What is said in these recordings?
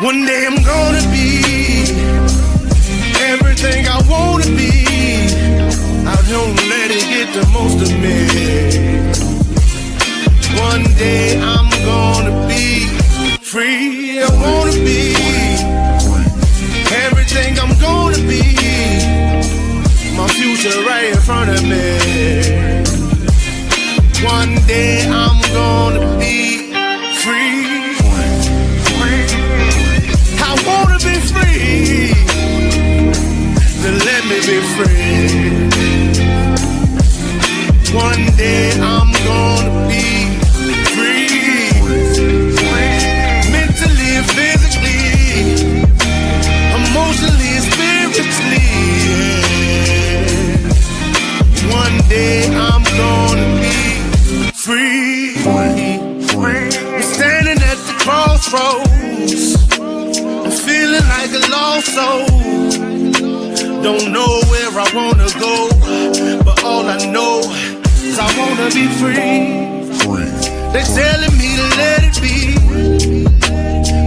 One day I'm gonna be everything I wanna be. I don't let it get the most of me. One day I'm gonna be free. I wanna be everything I'm gonna be. My future right in front of me. One day I'm gonna be free. I wanna be free. Then let me be free. One day I'm gonna be free. Mentally and physically, emotionally and spiritually. Yeah. One day I'm gonna be free. I'm standing at the crossroads. I'm feeling like a lost soul. Don't know where I wanna go, but all I know is I wanna be free. They're telling me to let it be,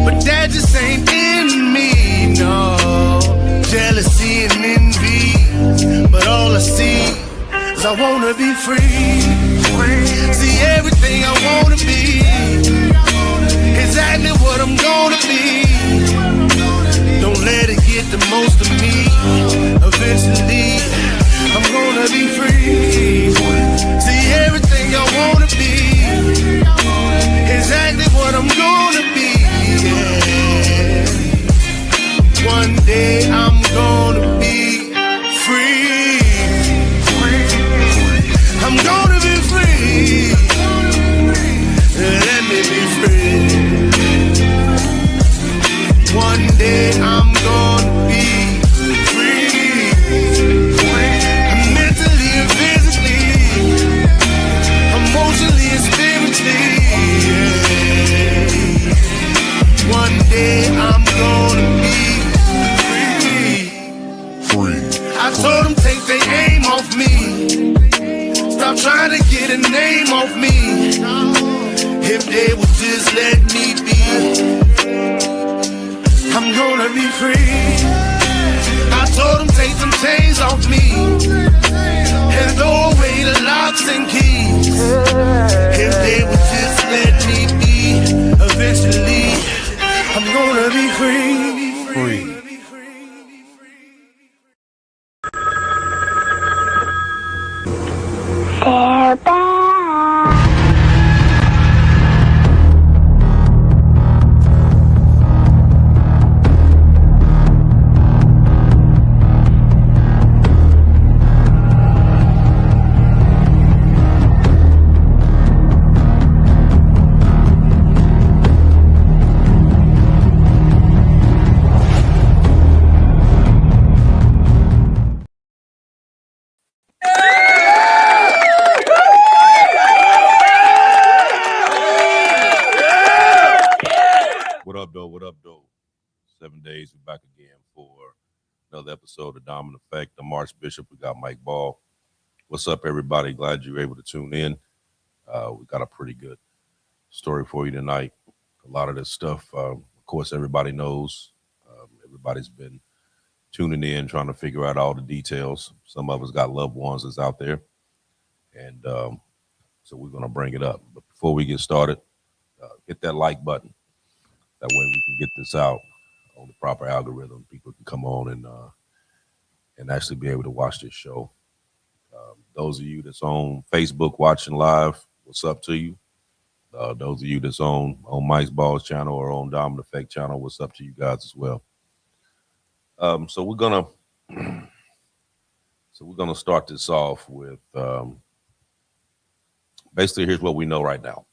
but that just ain't in me, no. Jealousy and envy, but all I see is I wanna be free. See everything I wanna be, exactly what I'm gonna be. Don't let it get the most of me. Eventually, I'm gonna be free. See everything I wanna be, exactly what I'm gonna be. Yeah. One day I'm gonna be free. I'm gonna be free. Let me be free. One day I'm gonna be free. Mentally and physically, emotionally and spiritually. Yeah. One day I'm gonna be free. I told them take their aim off me. Stop trying to get a name off me. If they would just let me be, I'm gonna be free. I told them take them chains off me and throw away the locks and keys. If they would just let me be, eventually I'm gonna be free. What up, though? 7 days, we're back again for another episode of Dominant Effect. I'm Archbishop. We got Mike Ball. What's up, everybody? Glad you're able to tune in. We got a pretty good story for you tonight. A lot of this stuff, of course, everybody knows. Everybody's been tuning in, trying to figure out all the details. Some of us got loved ones that's out there. And so we're going to bring it up. But before we get started, hit that like button. That way we can get this out on the proper algorithm. People can come on and actually be able to watch this show. Those of you that's on Facebook watching live, what's up to you? Those of you that's on Mike's Balls channel or on Dominant Effect channel, what's up to you guys as well? So we're gonna start this off with basically here's what we know right now.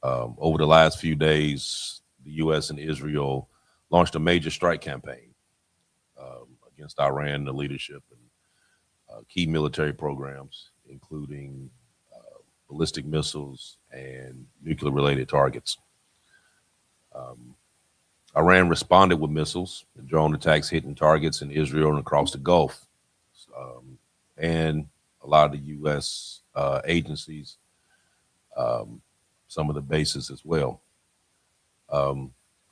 Over the last few days, the U.S. and Israel launched a major strike campaign against Iran, the leadership, and key military programs, including ballistic missiles and nuclear-related targets. Iran responded with missiles and drone attacks hitting targets in Israel and across the Gulf, and a lot of the U.S. Agencies, some of the bases as well.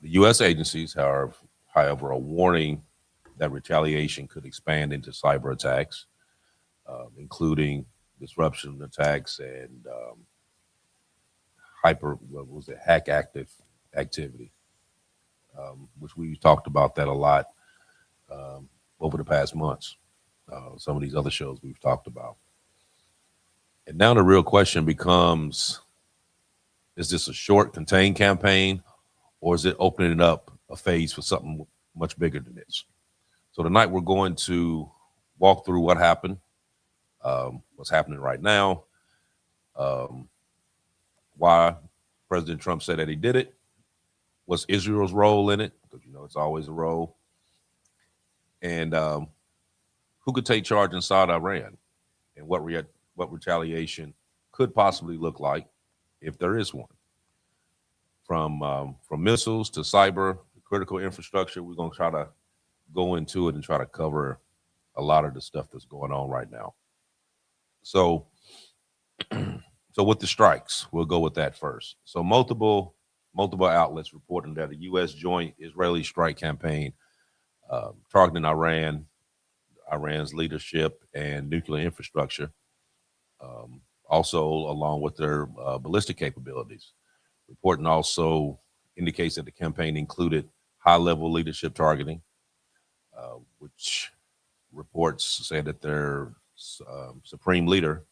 The U.S. agencies, however, are warning that retaliation could expand into cyber attacks, including disruption attacks and what was it, hack active activity, which we talked about that a lot over the past months. Some of these other shows we've talked about. And now the real question becomes, is this a short, contained campaign, or is it opening up a phase for something much bigger than this? So tonight we're going to walk through what happened, what's happening right now, um, why President Trump said that he did it, what's Israel's role in it, because it's always a role, and who could take charge inside Iran, and what retaliation could possibly look like if there is one. From missiles to cyber, critical infrastructure, we're going to try to go into it and try to cover a lot of the stuff that's going on right now. So, so with the strikes, we'll go with that first. So multiple outlets reporting that a U.S. joint Israeli strike campaign targeting Iran's leadership and nuclear infrastructure, also along with their ballistic capabilities. Reporting also indicates that the campaign included high-level leadership targeting, which reports said that their supreme leader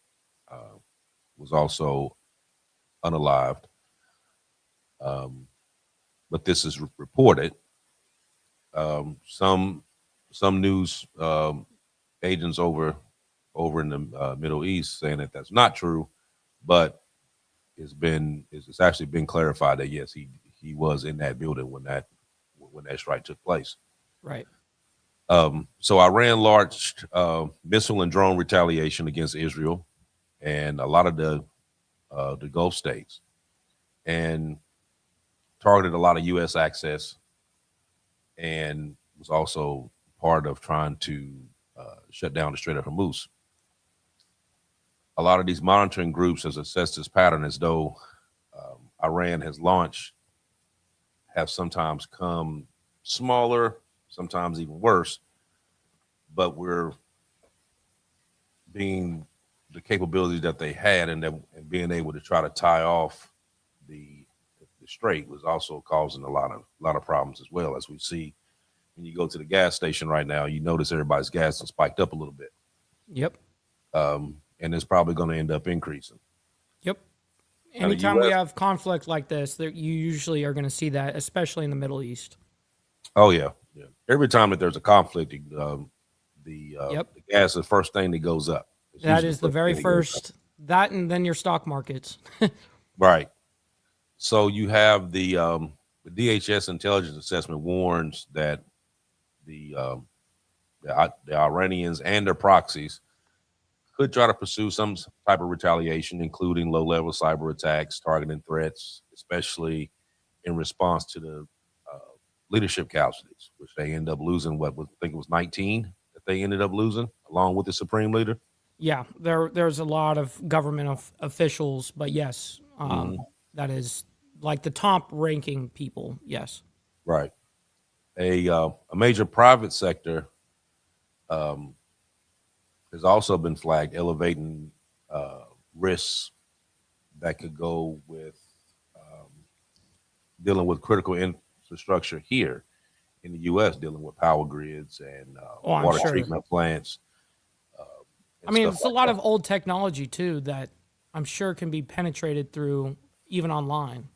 was also unalived. But this is reported. Some news agents over in the Middle East saying that that's not true, but it's actually been clarified that yes, he was in that building when that strike took place. Right. So Iran launched missile and drone retaliation against Israel and a lot of the Gulf states, and targeted a lot of U.S. access, and was also part of trying to shut down the Strait of Hormuz. A lot of these monitoring groups has assessed this pattern as though Iran have sometimes come smaller, sometimes even worse, but we're being the capabilities that they had and being able to try to tie off the strait was also causing a lot of problems as well. As we see when you go to the gas station right now, you notice everybody's gas has spiked up a little bit. Yep. And it's probably going to end up increasing. Yep. Anytime we have conflict like this, you usually are going to see that, especially in the Middle East. Oh yeah. Every time that there's a conflict, the gas is the first thing that goes up. That is the very first. That and then your stock markets. Right. So you have the DHS intelligence assessment warns that the Iranians and their proxies could try to pursue some type of retaliation, including low-level cyber attacks, targeting threats, especially in response to the leadership casualties, which they end up losing. I think it was 19 that they ended up losing, along with the supreme leader. Yeah, there's a lot of government officials, but yes, that is like the top ranking people. Yes, right. A major private sector has also been flagged, elevating risks that could go with dealing with critical infrastructure here in the U.S., dealing with power grids and water treatment plants. I mean, it's a lot of old technology too that I'm sure can be penetrated through even online.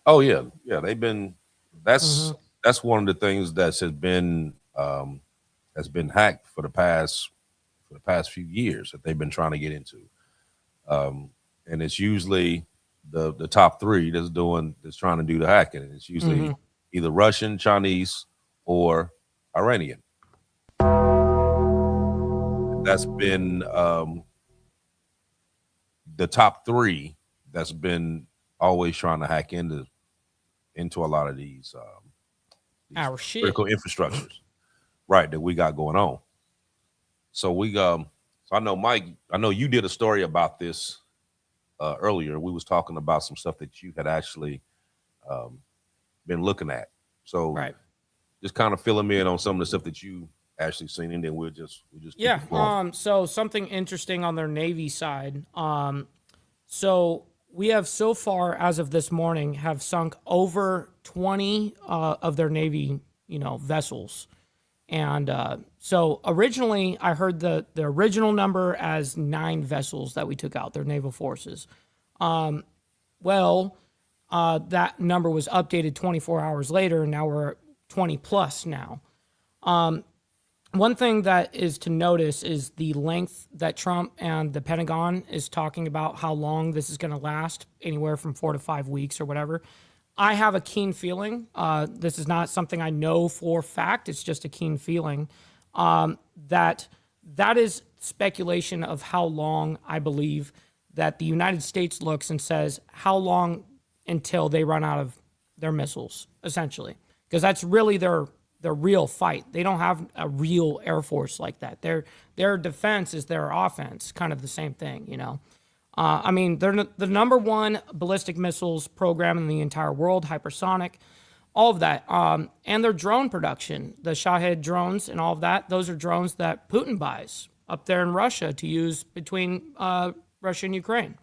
Oh yeah, they've been. That's one of the things that has been hacked for the past few years that they've been trying to get into, and it's usually the top three that's trying to do the hacking, and it's usually either Russian, Chinese, or Iranian. That's been the top three that's been always trying to hack into a lot of these our shit critical infrastructures, right, that we got going on. So so I know, Mike, I know you did a story about this earlier. We was talking about some stuff that you had actually been looking at. So Right. just kind of filling me in on some of the stuff that you actually seen, and then we'll just keep Yeah. it flowing. So something interesting on their Navy side. So we have so far, as of this morning, have sunk over 20 of their Navy, vessels. And so originally, I heard the original number as 9 vessels that we took out, their naval forces. Well, that number was updated 24 hours later, and now we're 20 plus now. One thing that is to notice is the length that Trump and the Pentagon is talking about how long this is going to last, anywhere from 4 to 5 weeks or whatever. I have a keen feeling. This is not something I know for fact. It's just a keen feeling that is speculation of how long I believe that the United States looks and says how long until they run out of their missiles, essentially, because that's really their real fight. They don't have a real air force like that. Their defense is their offense, kind of the same thing, I mean, they're the number one ballistic missiles program in the entire world, hypersonic, all of that. And their drone production, the Shahed drones and all of that, those are drones that Putin buys up there in Russia to use between Russia and Ukraine.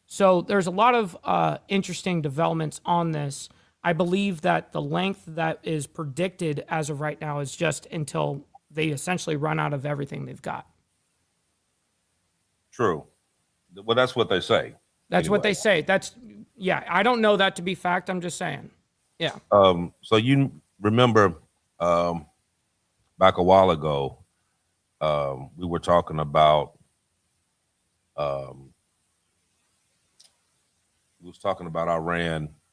So there's a lot of interesting developments on this. I believe that the length that is predicted as of right now is just until they essentially run out of everything they've got. True. Well, that's what they say. That's what they say. I don't know that to be fact. I'm just saying. Yeah. So you remember back a while ago, we were talking about Iran.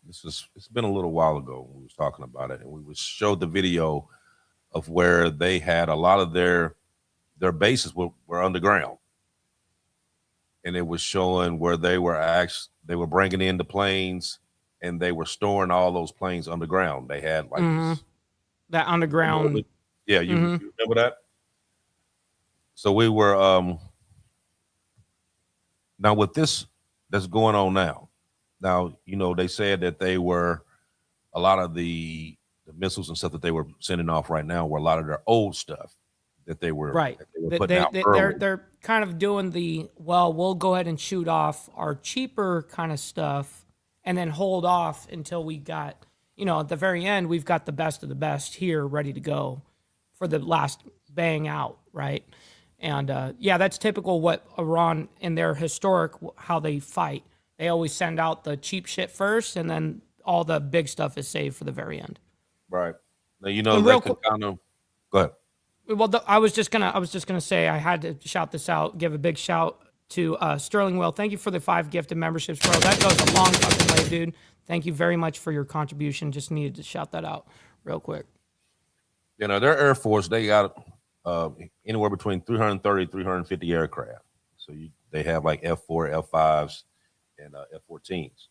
It's been a little while ago when we was talking about it, and we showed the video of where they had a lot of their bases were underground, and it was showing where they were bringing in the planes, and they were storing all those planes underground. They had like this, that underground. Yeah, you remember that? So we were now with this that's going on now. Now, they said that they were a lot of the missiles and stuff that they were sending off right now were a lot of their old stuff that they were putting out early. They're kind of doing we'll go ahead and shoot off our cheaper kind of stuff and then hold off until we got, at the very end, we've got the best of the best here ready to go for the last bang out, right? And that's typical what Iran in their historic, how they fight. They always send out the cheap shit first, and then all the big stuff is saved for the very end. Right. Now, they can kind of go ahead. Well, I was just gonna say I had to shout this out. Give a big shout to Sterling Will. Thank you for the 5 gifted memberships, bro. That goes a long fucking way, dude. Thank you very much for your contribution. Just needed to shout that out real quick. Their Air Force, they got anywhere between 330, 350 aircraft. So they have like F4, F5s, and F-14s.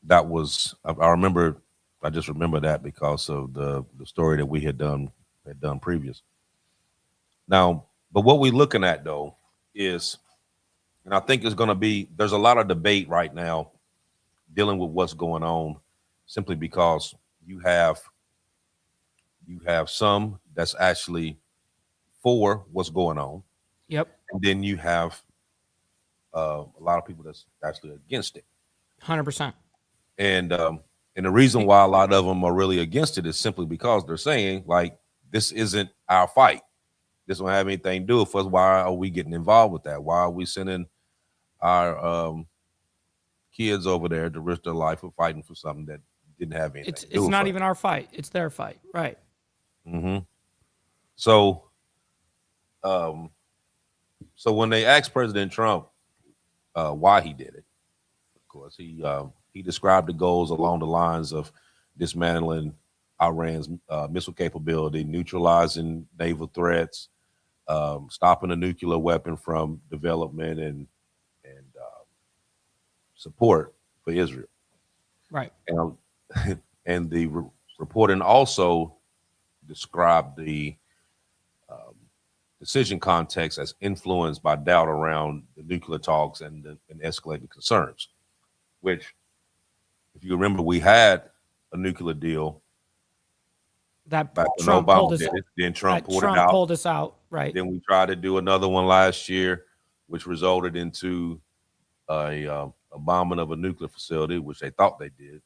That was I just remember that because of the story that we had done previous. Now, but what we're looking at though is, and I think there's a lot of debate right now dealing with what's going on, simply because you have some that's actually for what's going on. Yep. And then you have a lot of people that's actually against it. 100%. And the reason why a lot of them are really against it is simply because they're saying, like, this isn't our fight. This don't have anything to do with us. Why are we getting involved with that? Why are we sending our kids over there to risk their life for fighting for something that didn't have anything to do with us? It's not even our fight. It's their fight. Right. Mm-hmm. So when they asked President Trump why he did it, of course, he described the goals along the lines of dismantling Iran's missile capability, neutralizing naval threats, stopping a nuclear weapon from development, and support for Israel. Right. And the reporting also described the decision context as influenced by doubt around the nuclear talks and escalating concerns, which, if you remember, we had a nuclear deal That back when Trump pulled Obama us. did it. Then Trump That pulled it Trump out. pulled us out. Right. Then we tried to do another one last year, which resulted into a bombing of a nuclear facility, which they thought they did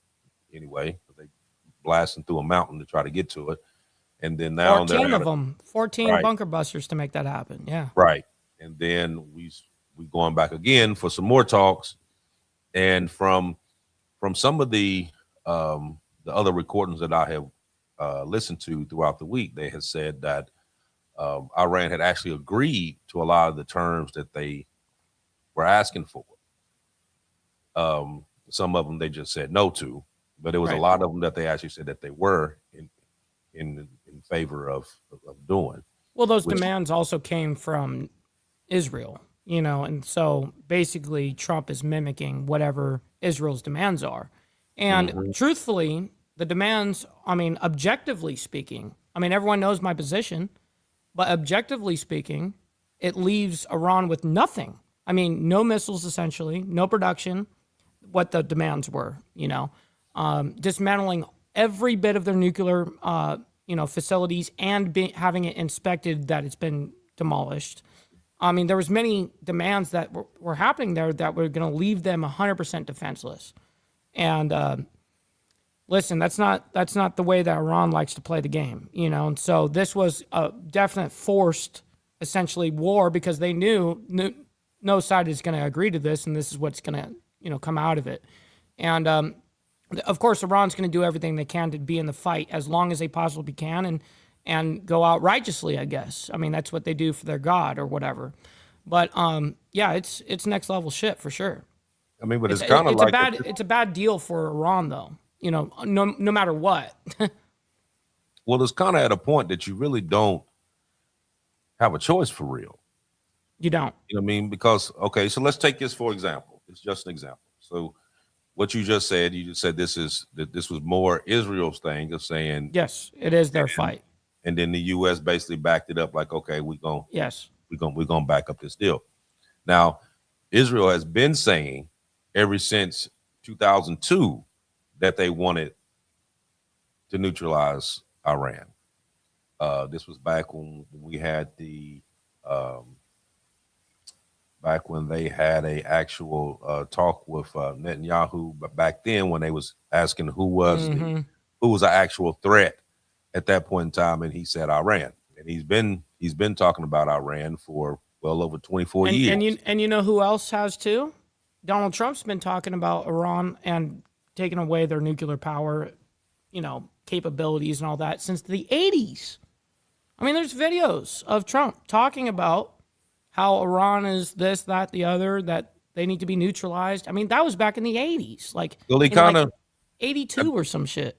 anyway. They blasting through a mountain to try to get to it, and then now 14 of them, 14 right, bunker busters to make that happen. Yeah. right. And then we going back again for some more talks, and from some of the other recordings that I have listened to throughout the week, they had said that Iran had actually agreed to a lot of the terms that they were asking for. Some of them they just said no to, but there was a lot of them that they actually said that they were in favor of doing. Well, those demands also came from Israel, and so basically Trump is mimicking whatever Israel's demands are. And truthfully, the demands, objectively speaking, everyone knows my position, but objectively speaking, it leaves Iran with nothing. No missiles, essentially, no production, what the demands were, dismantling every bit of their nuclear, facilities and having it inspected that it's been demolished. There was many demands that were happening there that were going to leave them 100% defenseless. And listen, that's not the way that Iran likes to play the game, And so this was a definite forced, essentially, war because they knew no side is going to agree to this, and this is what's going to come out of it. And of course, Iran's going to do everything they can to be in the fight as long as they possibly can, and go out righteously, I guess. That's what they do for their god or whatever. But yeah, it's next level shit for sure. But it's kind of like it's a bad deal for Iran, though. No matter what. Well, it's kind of at a point that you really don't have a choice for real. You don't. Because okay, so let's take this for example. It's just an example. So what you just said this was more Israel's thing of saying yes, it is their fight. And then the U.S. basically backed it up like, okay, we're gonna back up this deal. Now, Israel has been saying ever since 2002 that they wanted to neutralize Iran. This was back when we had back when they had a actual talk with Netanyahu, but back then when they was asking who was an actual threat at that point in time, and he said Iran, and he's been talking about Iran for well over 24 years. And you know who else has too? Donald Trump's been talking about Iran and taking away their nuclear power, capabilities and all that since the 80s. There's videos of Trump talking about how Iran is this, that, the other, that they need to be neutralized. That was back in the 80s, well, he kind of 82 or some shit.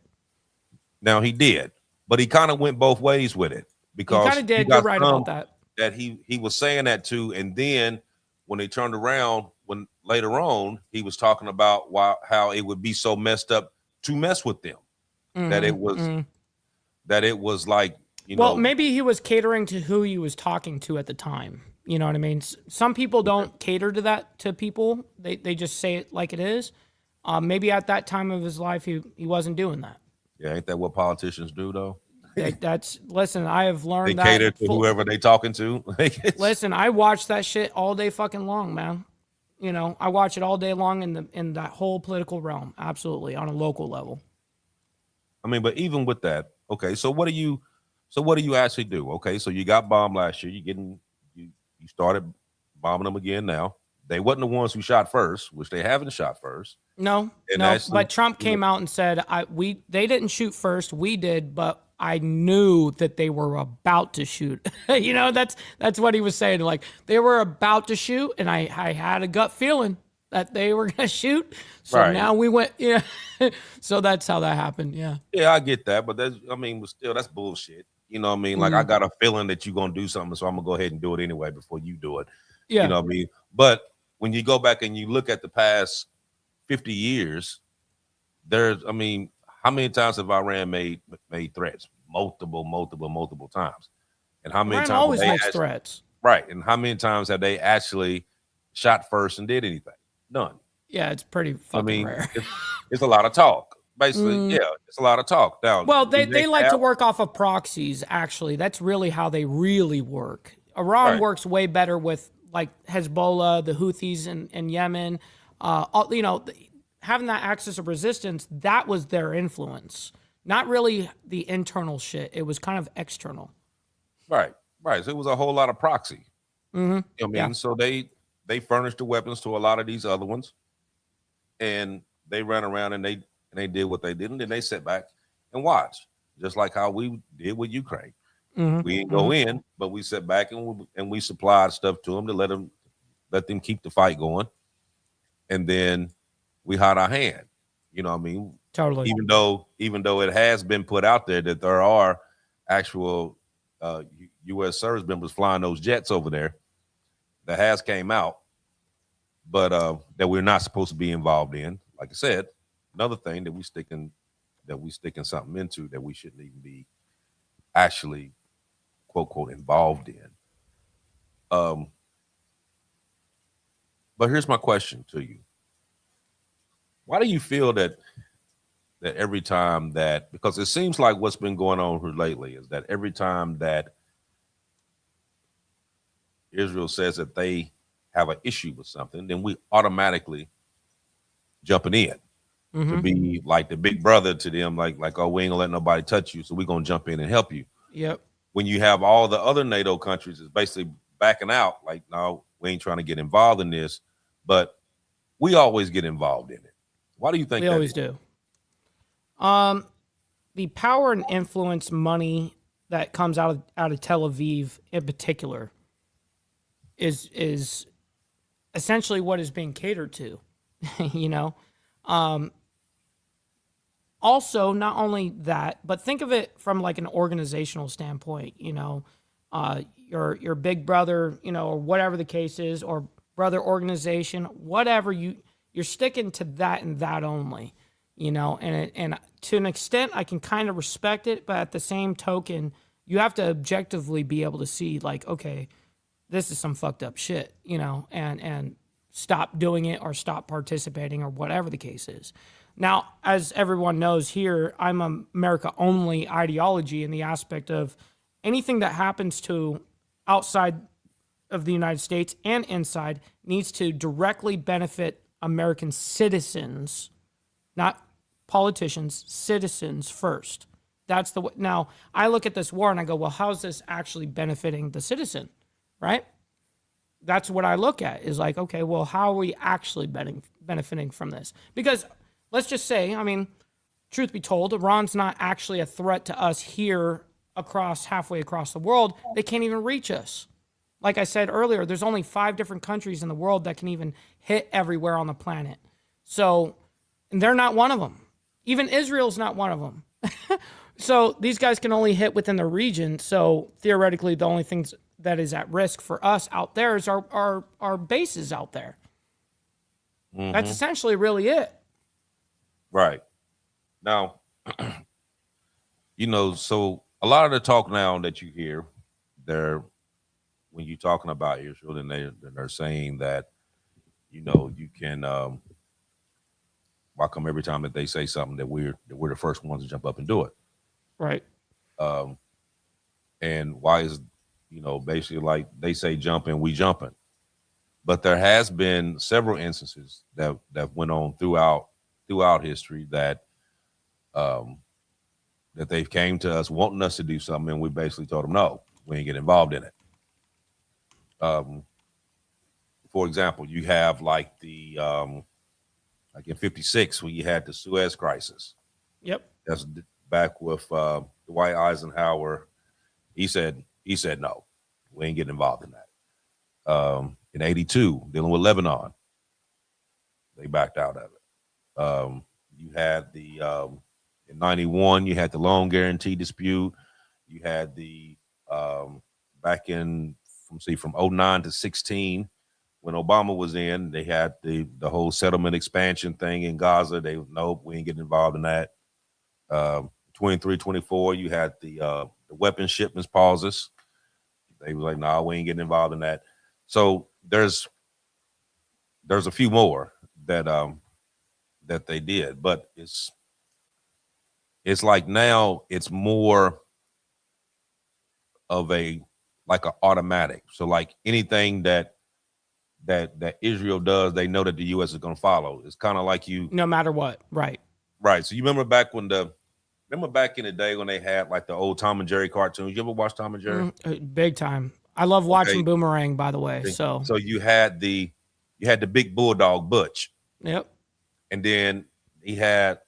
Now he did, but he kind of went both ways with it because he kind of did. You're right about that. That he was saying that too, and then when they turned around, when later on he was talking about how it would be so messed up to mess with them, that it was like well, maybe he was catering to who he was talking to at the time. You know what I mean? Some people don't cater to that to people. They just say it like it is. Maybe at that time of his life, he wasn't doing that. Yeah, ain't that what politicians do though? Listen, I have learned they cater to whoever they talking to. Listen, I watch that shit all day fucking long, man. I watch it all day long in that whole political realm. Absolutely, on a local level. But even with that, okay, so what do you actually do? Okay, so you got bombed last year. You started bombing them again now. They wasn't the ones who shot first, which they haven't shot first. No, but Trump came out and said they didn't shoot first, we did, but I knew that they were about to shoot. That's what he was saying. Like they were about to shoot, and I had a gut feeling that they were gonna shoot. So now we went, yeah. So that's how that happened. Yeah. Yeah, I get that, but but still that's bullshit. Like I got a feeling that you're gonna do something, so I'm gonna go ahead and do it anyway before you do it. Yeah. But when you go back and you look at the past 50 years, how many times have Iran made threats? Multiple times. And how many Iran times always makes threats? Right. And how many times have they actually shot first and did anything? None. Yeah, it's pretty I fucking mean, rare. it's a lot of talk. Basically, yeah, it's a lot of talk. Now, Well, do they like have to work off of proxies, actually. That's really how they really work. Iran right? works way better with like Hezbollah, the Houthis in Yemen. Having that axis of resistance, that was their influence. Not really the internal shit. It was kind of external. Right, right. So it was a whole lot of proxy. Mm-hmm. I Yeah. mean, so they furnished the weapons to a lot of these other ones, and they ran around and they did what they did, and then they sat back and watched, just like how we did with Ukraine. Mm-hmm. We didn't go in, but we sat back and we supplied stuff to them to let them keep the fight going, and then we had our hand. You know what I mean? Totally. Even though it has been put out there that there are actual U.S. service members flying those jets over there, that has came out, but that we're not supposed to be involved in. Like I said, another thing that we sticking something into that we shouldn't even be actually quote quote involved in. But here's my question to you: why do you feel that every time that, because it seems like what's been going on here lately is that every time that Israel says that they have an issue with something, then we automatically jumping in to be like the big brother to them, like, oh, we ain't gonna let nobody touch you, so we're gonna jump in and help you. Yep. When you have all the other NATO countries is basically backing out, like, no, we ain't trying to get involved in this, but we always get involved in it. Why do you think We always do. The power and influence money that comes out of Tel Aviv in particular is essentially what is being catered to. you know. Also, not only that, but think of it from like an organizational standpoint. Your big brother, or whatever the case is, or brother organization, whatever you're sticking to that and that only. And to an extent, I can kind of respect it, but at the same token, you have to objectively be able to see, like, okay, this is some fucked up shit, and stop doing it or stop participating or whatever the case is. Now, as everyone knows here, I'm America only ideology in the aspect of anything that happens to outside of the United States and inside needs to directly benefit American citizens, not politicians, citizens first. That's the way. Now, I look at this war and I go, well, how is this actually benefiting the citizen, right? That's what I look at, is like, okay, well, how are we actually benefiting from this? Because let's just say, I mean, truth be told, Iran's not actually a threat to us here halfway across the world. They can't even reach us. Like I said earlier, there's only 5 different countries in the world that can even hit everywhere on the planet. So, and they're not one of them. Even Israel's not one of them. So these guys can only hit within the region. So theoretically, the only things that is at risk for us out there is our bases out there. That's essentially really it. Right. Now, so a lot of the talk now that you hear, when you're talking about Israel, then they're saying that, you can, why come every time that they say something that we're the first ones to jump up and do it? Right. And why is, basically like they say jumping, we jumping. But there has been several instances that went on throughout history that that they've came to us wanting us to do something, and we basically told them no, we ain't get involved in it. For example, you have like like in '56 when you had the Suez Crisis. Yep. That's back with Dwight Eisenhower. He said no, we ain't getting involved in that. In '82, dealing with Lebanon, they backed out of it. You had in '91, you had the loan guarantee dispute. You had the back in from '09 to '16, when Obama was in, they had the whole settlement expansion thing in Gaza. Nope, we ain't getting involved in that. 23, 24, you had the weapons shipments pauses. They were like, no, we ain't getting involved in that. So there's a few more that they did. But it's like now it's more of a automatic. So like anything that Israel does, they know that the U.S. is going to follow. It's kind of like no matter what, right? So you remember back in the day when they had like the old Tom and Jerry cartoons. You ever watch Tom and Jerry? Big time. I love watching Boomerang, by the way. So you had the big bulldog Butch. Yep. And then he had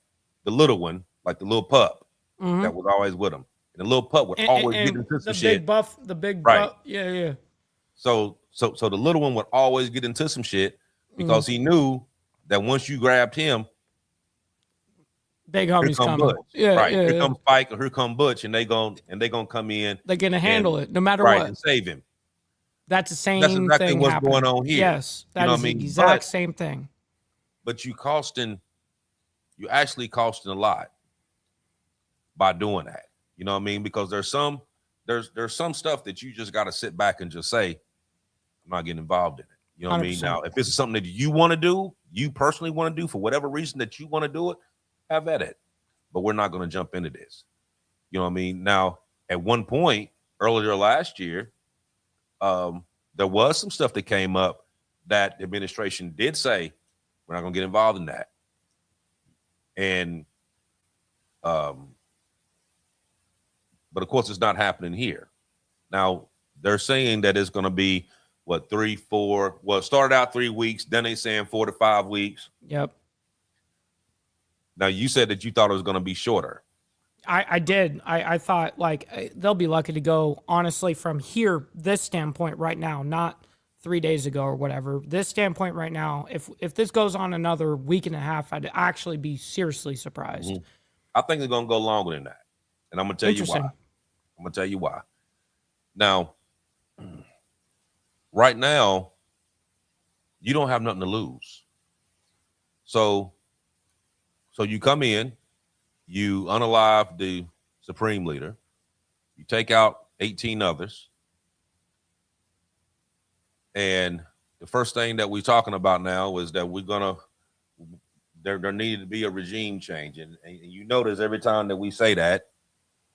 the little one, like the little pup that was always with him. And the little pup would always get into some shit. The big buff. Yeah. So the little one would always get into some shit because he knew that once you grabbed him, big homie's coming. Butch. Here comes Spike or here come Butch, and they gonna come in. They're gonna handle it no matter what and save him. That's the same That's exactly thing what's happening. going on here. Yes, that is the exact same thing. But you actually costing a lot by doing that. You know what I mean? Because there's some stuff that you just got to sit back and just say, I'm not getting involved in it. You know what 100%. I mean? Now, if this is something that you want to do, you personally want to do for whatever reason that you want to do it, have at it. But we're not going to jump into this. You know what I mean? Now, at one point earlier last year, there was some stuff that came up that the administration did say, we're not going to get involved in that. And, but of course, it's not happening here. Now, they're saying that it's going to be, 3, 4, well, it started out 3 weeks. Then they saying 4 to 5 weeks. Yep. Now, you said that you thought it was going to be shorter. I did. I thought like they'll be lucky to go, honestly, from here, this standpoint right now, not 3 days ago or whatever. This standpoint right now, if this goes on another week and a half, I'd actually be seriously surprised. Mm-hmm. I think it's going to go longer than that. And I'm going to tell you why. I'm going to tell you why. Now, right now, you don't have nothing to lose. So you come in, you unalive the supreme leader, you take out 18 others, and the first thing that we're talking about now is that there needed to be a regime change. And you notice every time that we say that,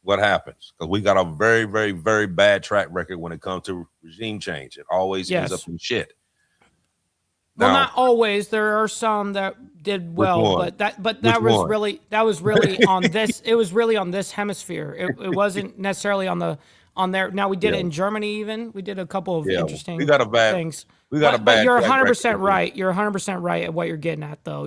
what happens? Because we got a very, very, very bad track record when it comes to regime change. It always ends up in shit. Well, now, not always. There are some that did well, but that was really on this. It was really on this hemisphere. It wasn't necessarily on there. Now we did it in Germany. Even we did a couple of interesting things. But you're 100% right. You're 100% right at what you're getting at, though.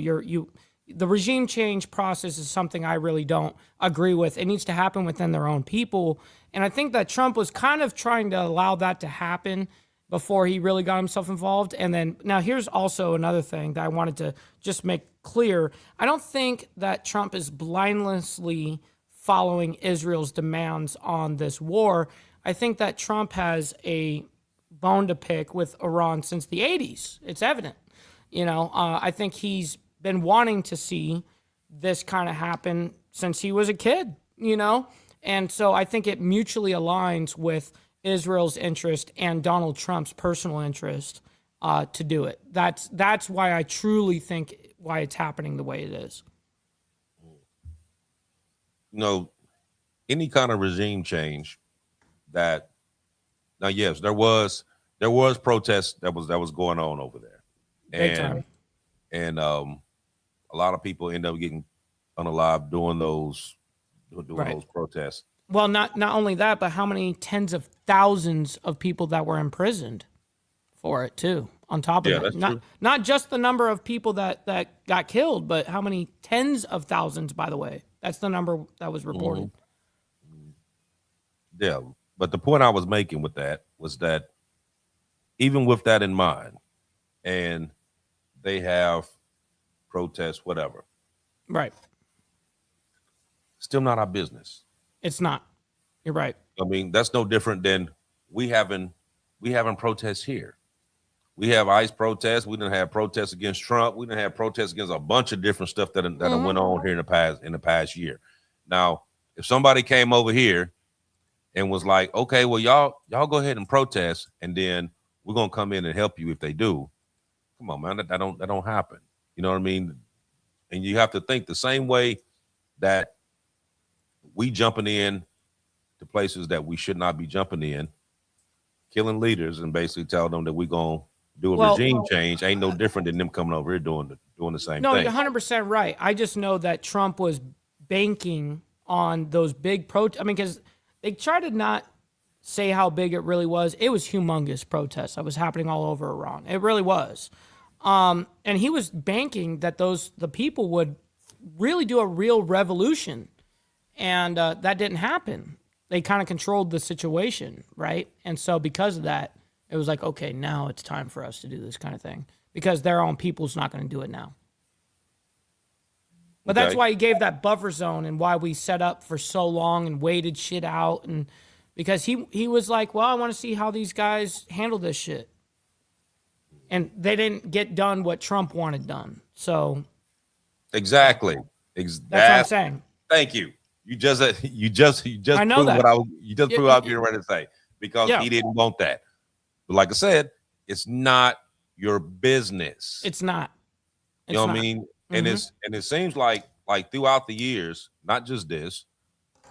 The regime change process is something I really don't agree with. It needs to happen within their own people. And I think that Trump was kind of trying to allow that to happen before he really got himself involved. And then now here's also another thing that I wanted to just make clear. I don't think that Trump is blindlessly following Israel's demands on this war. I think that Trump has a bone to pick with Iran since the 80s. It's evident. I think he's been wanting to see this kind of happen since he was a kid, And so I think it mutually aligns with Israel's interest and Donald Trump's personal interest to do it. That's why I truly think why it's happening the way it is. Any kind of regime change now, yes, there was protests that was going on over there. Big time. And a lot of people end up getting unalive doing those protests. Well, not only that, but how many tens of thousands of people that were imprisoned for it too. On top of it, not just the number of people that got killed, but how many tens of thousands. By the way, that's the number that was reported. Yeah, but the point I was making with that was that even with that in mind, and they have protests, whatever, right? Still not our business. It's not. You're right. I mean, that's no different than we having protests here. We have ICE protests. We didn't have protests against Trump. We didn't have protests against a bunch of different stuff that went on here in the past year. Now, if somebody came over here and was like, okay, well, y'all go ahead and protest, and then we're gonna come in and help you if they do. Come on, man, that don't happen. You know what I mean? And you have to think the same way that we jumping in to places that we should not be jumping in, killing leaders and basically tell them that we're going to do a regime change ain't no different than them coming over here doing the same No, thing. you're 100% right. I just know that Trump was banking on those big protests. I mean, because they try to not say how big it really was. It was humongous protests that was happening all over Iran. It really was. And he was banking that the people would really do a real revolution. And that didn't happen. They kind of controlled the situation, right? And so because of that, it was like, okay, now it's time for us to do this kind of thing. Because their own people's not going to do it now. But that's why he gave that buffer zone and why we set up for so long and waited shit out. And because he was like, well, I want to see how these guys handle this shit. And they didn't get done what Trump wanted done. So exactly. That's what I'm saying. Thank you. You just I know proved that. what you just proved what I was getting ready to say, because he didn't want that. But like I said, it's not your business. It's not. You know what I mean? And it seems like throughout the years, not just this,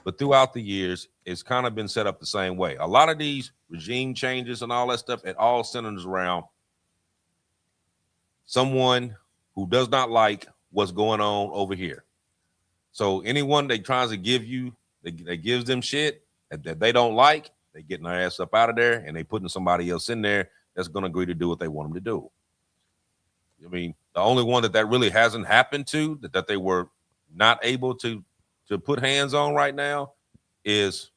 but throughout the years, it's kind of been set up the same way. A lot of these regime changes and all that stuff, it all centers around someone who does not like what's going on over here. So anyone that tries to give you, that gives them shit that they don't like, they getting their ass up out of there and they putting somebody else in there that's going to agree to do what they want them to do. I mean, the only one that really hasn't happened to, that they were not able to put hands on right now is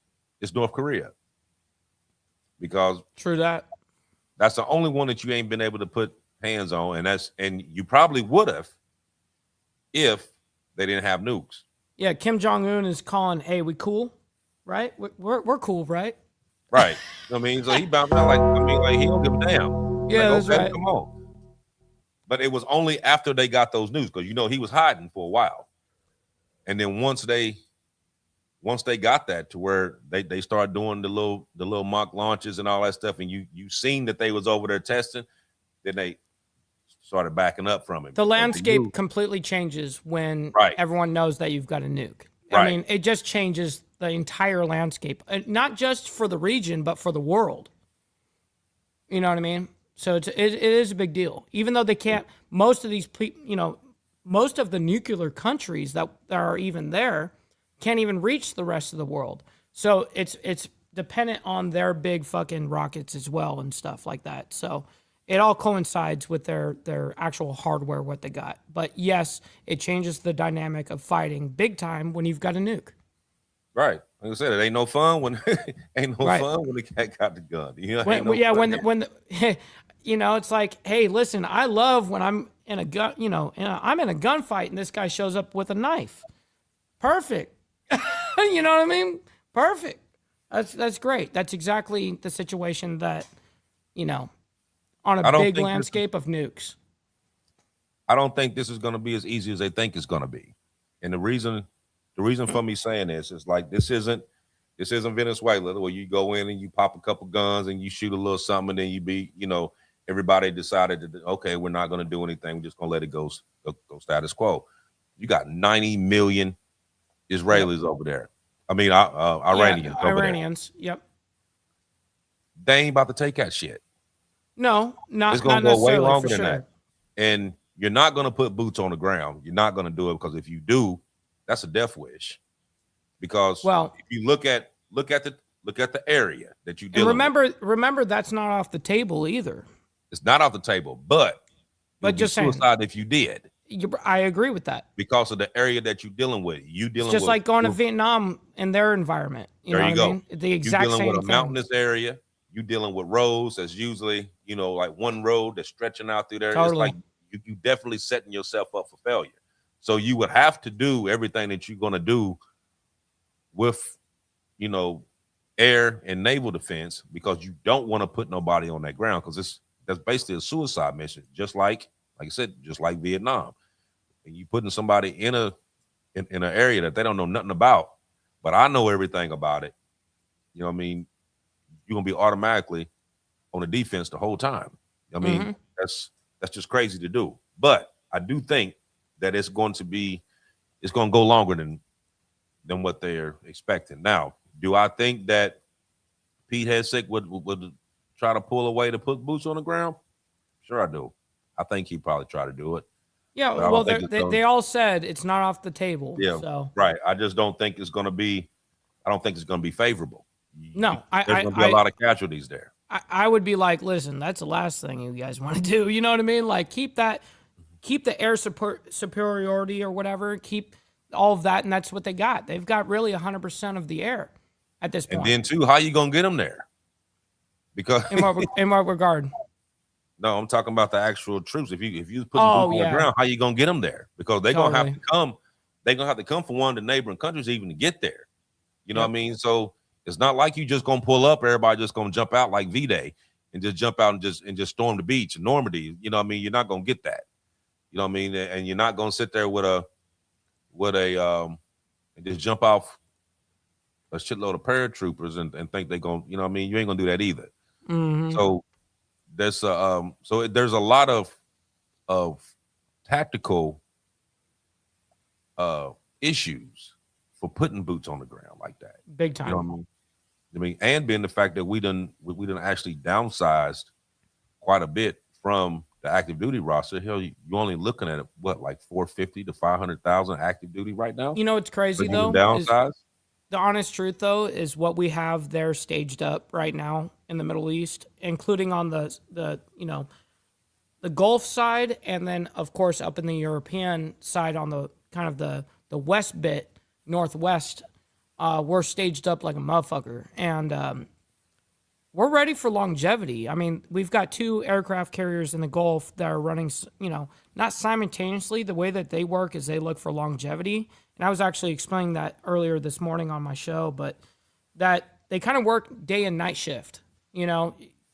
North Korea. Because true that's the only one that you ain't been able to put hands on, and you probably would have if they didn't have nukes. Yeah, Kim Jong-un is calling, hey, we cool, right? We're cool, right? Right. I mean, so he bounced out like he don't give a damn. Yeah, like, that's right. Come on. But it was only after they got those nukes, because he was hiding for a while. And then once they got that to where they started doing the little mock launches and all that stuff, and you seen that they was over there testing, then they started backing up from it. The landscape completely changes when everyone knows that you've got a nuke. Right. I mean, it just changes the entire landscape, not just for the region, but for the world. You know what I mean? So it is a big deal. Even though they can't, most of the nuclear countries that are even there can't even reach the rest of the world. So it's dependent on their big fucking rockets as well and stuff like that. So it all coincides with their actual hardware, what they got. But yes, it changes the dynamic of fighting big time when you've got a nuke. Right. Like I said, it ain't no fun when fun when the cat got the gun. It's like, hey, listen, I love when I'm in a gun, I'm in a gunfight and this guy shows up with a knife. Perfect. You know what I mean? Perfect. That's great. That's exactly the situation that, on a big landscape of nukes. I don't think this is going to be as easy as they think it's going to be. And the reason for me saying this is like, this isn't Venezuela where you go in and you pop a couple guns and you shoot a little something and then everybody decided that, okay, we're not going to do anything. We're just going to let it go status quo. You got 90 million Israelis over there. I mean, Iranians. Iranians. Yep. They ain't about to take that shit. No, it's going to go way longer than that. And you're not going to put boots on the ground. You're not going to do it, because if you do, that's a death wish. Because if you look at the area that you deal with. Remember that's not off the table either. It's not off the table, but just suicide if you did. I agree with that. Because of the area that you're dealing with. It's just like going to Vietnam in their environment. You know what I mean? The exact same thing. You're dealing with a mountainous area. You're dealing with roads that's usually, like one road that's stretching out through there. Totally. It's like you definitely setting yourself up for failure. So you would have to do everything that you're going to do with, air and naval defense, because you don't want to put nobody on that ground, because that's basically a suicide mission, just like I said, just like Vietnam. And you putting somebody in an area that they don't know nothing about, but I know everything about it. You know what I mean? You're gonna be automatically on the defense the whole time. I mean, that's just crazy to do. But I do think that it's going to go longer than what they're expecting. Now, do I think that Pete Hegseth would try to pull away to put boots on the ground? Sure, I do. I think he'd probably try to do it. Yeah, But I well, don't think they all said it's not off the table. yeah, So right. I just don't think it's going to be. I don't think it's going to be favorable. no, There's going to be a lot of casualties there. I would be like, listen, that's the last thing you guys want to do. You know what I mean? Like keep the air superiority or whatever. Keep all of that, and that's what they got. They've got really 100% of the air at this point. And then too, how you going to get them there? Because in what regard? No, I'm talking about the actual troops. If you put them on the ground, how you gonna get them there? Because they're gonna have to come. They're gonna have to come from one of the neighboring countries even to get there. You know what I mean? So it's not like you just gonna pull up. Everybody just gonna jump out like V-Day and just jump out and just storm the beach in Normandy. You know what I mean? You're not gonna get that. You know what I mean? And you're not gonna sit there with a and just jump off a shitload of paratroopers and think they're gonna. You know what I mean? You ain't gonna do that either. Mm-hmm. So there's there's a lot of tactical issues for putting boots on the ground like that. Big time. You know what I mean, and being the fact that we done actually downsized quite a bit from the active duty roster. Hell, you're only looking at what, like 450 to 500,000 active duty right now. You know what's crazy though? Downsized. The honest truth, though, is what we have there staged up right now in the Middle East, including on the Gulf side, and then of course up in the European side on the kind of the west bit, northwest. We're staged up like a motherfucker, and we're ready for longevity. I mean, we've got 2 aircraft carriers in the Gulf that are running, not simultaneously. The way that they work is they look for longevity. And I was actually explaining that earlier this morning on my show, but that they kind of work day and night shift,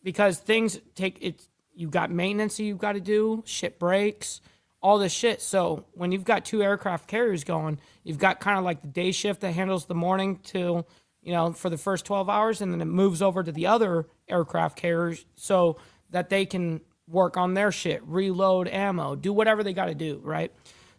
because things take it. You've got maintenance that you've got to do, shit breaks, all this shit. So when you've got 2 aircraft carriers going, you've got kind of like the day shift that handles the morning till, for the first 12 hours, and then it moves over to the other aircraft carriers so that they can work on their shit, reload ammo, do whatever they got to do, right?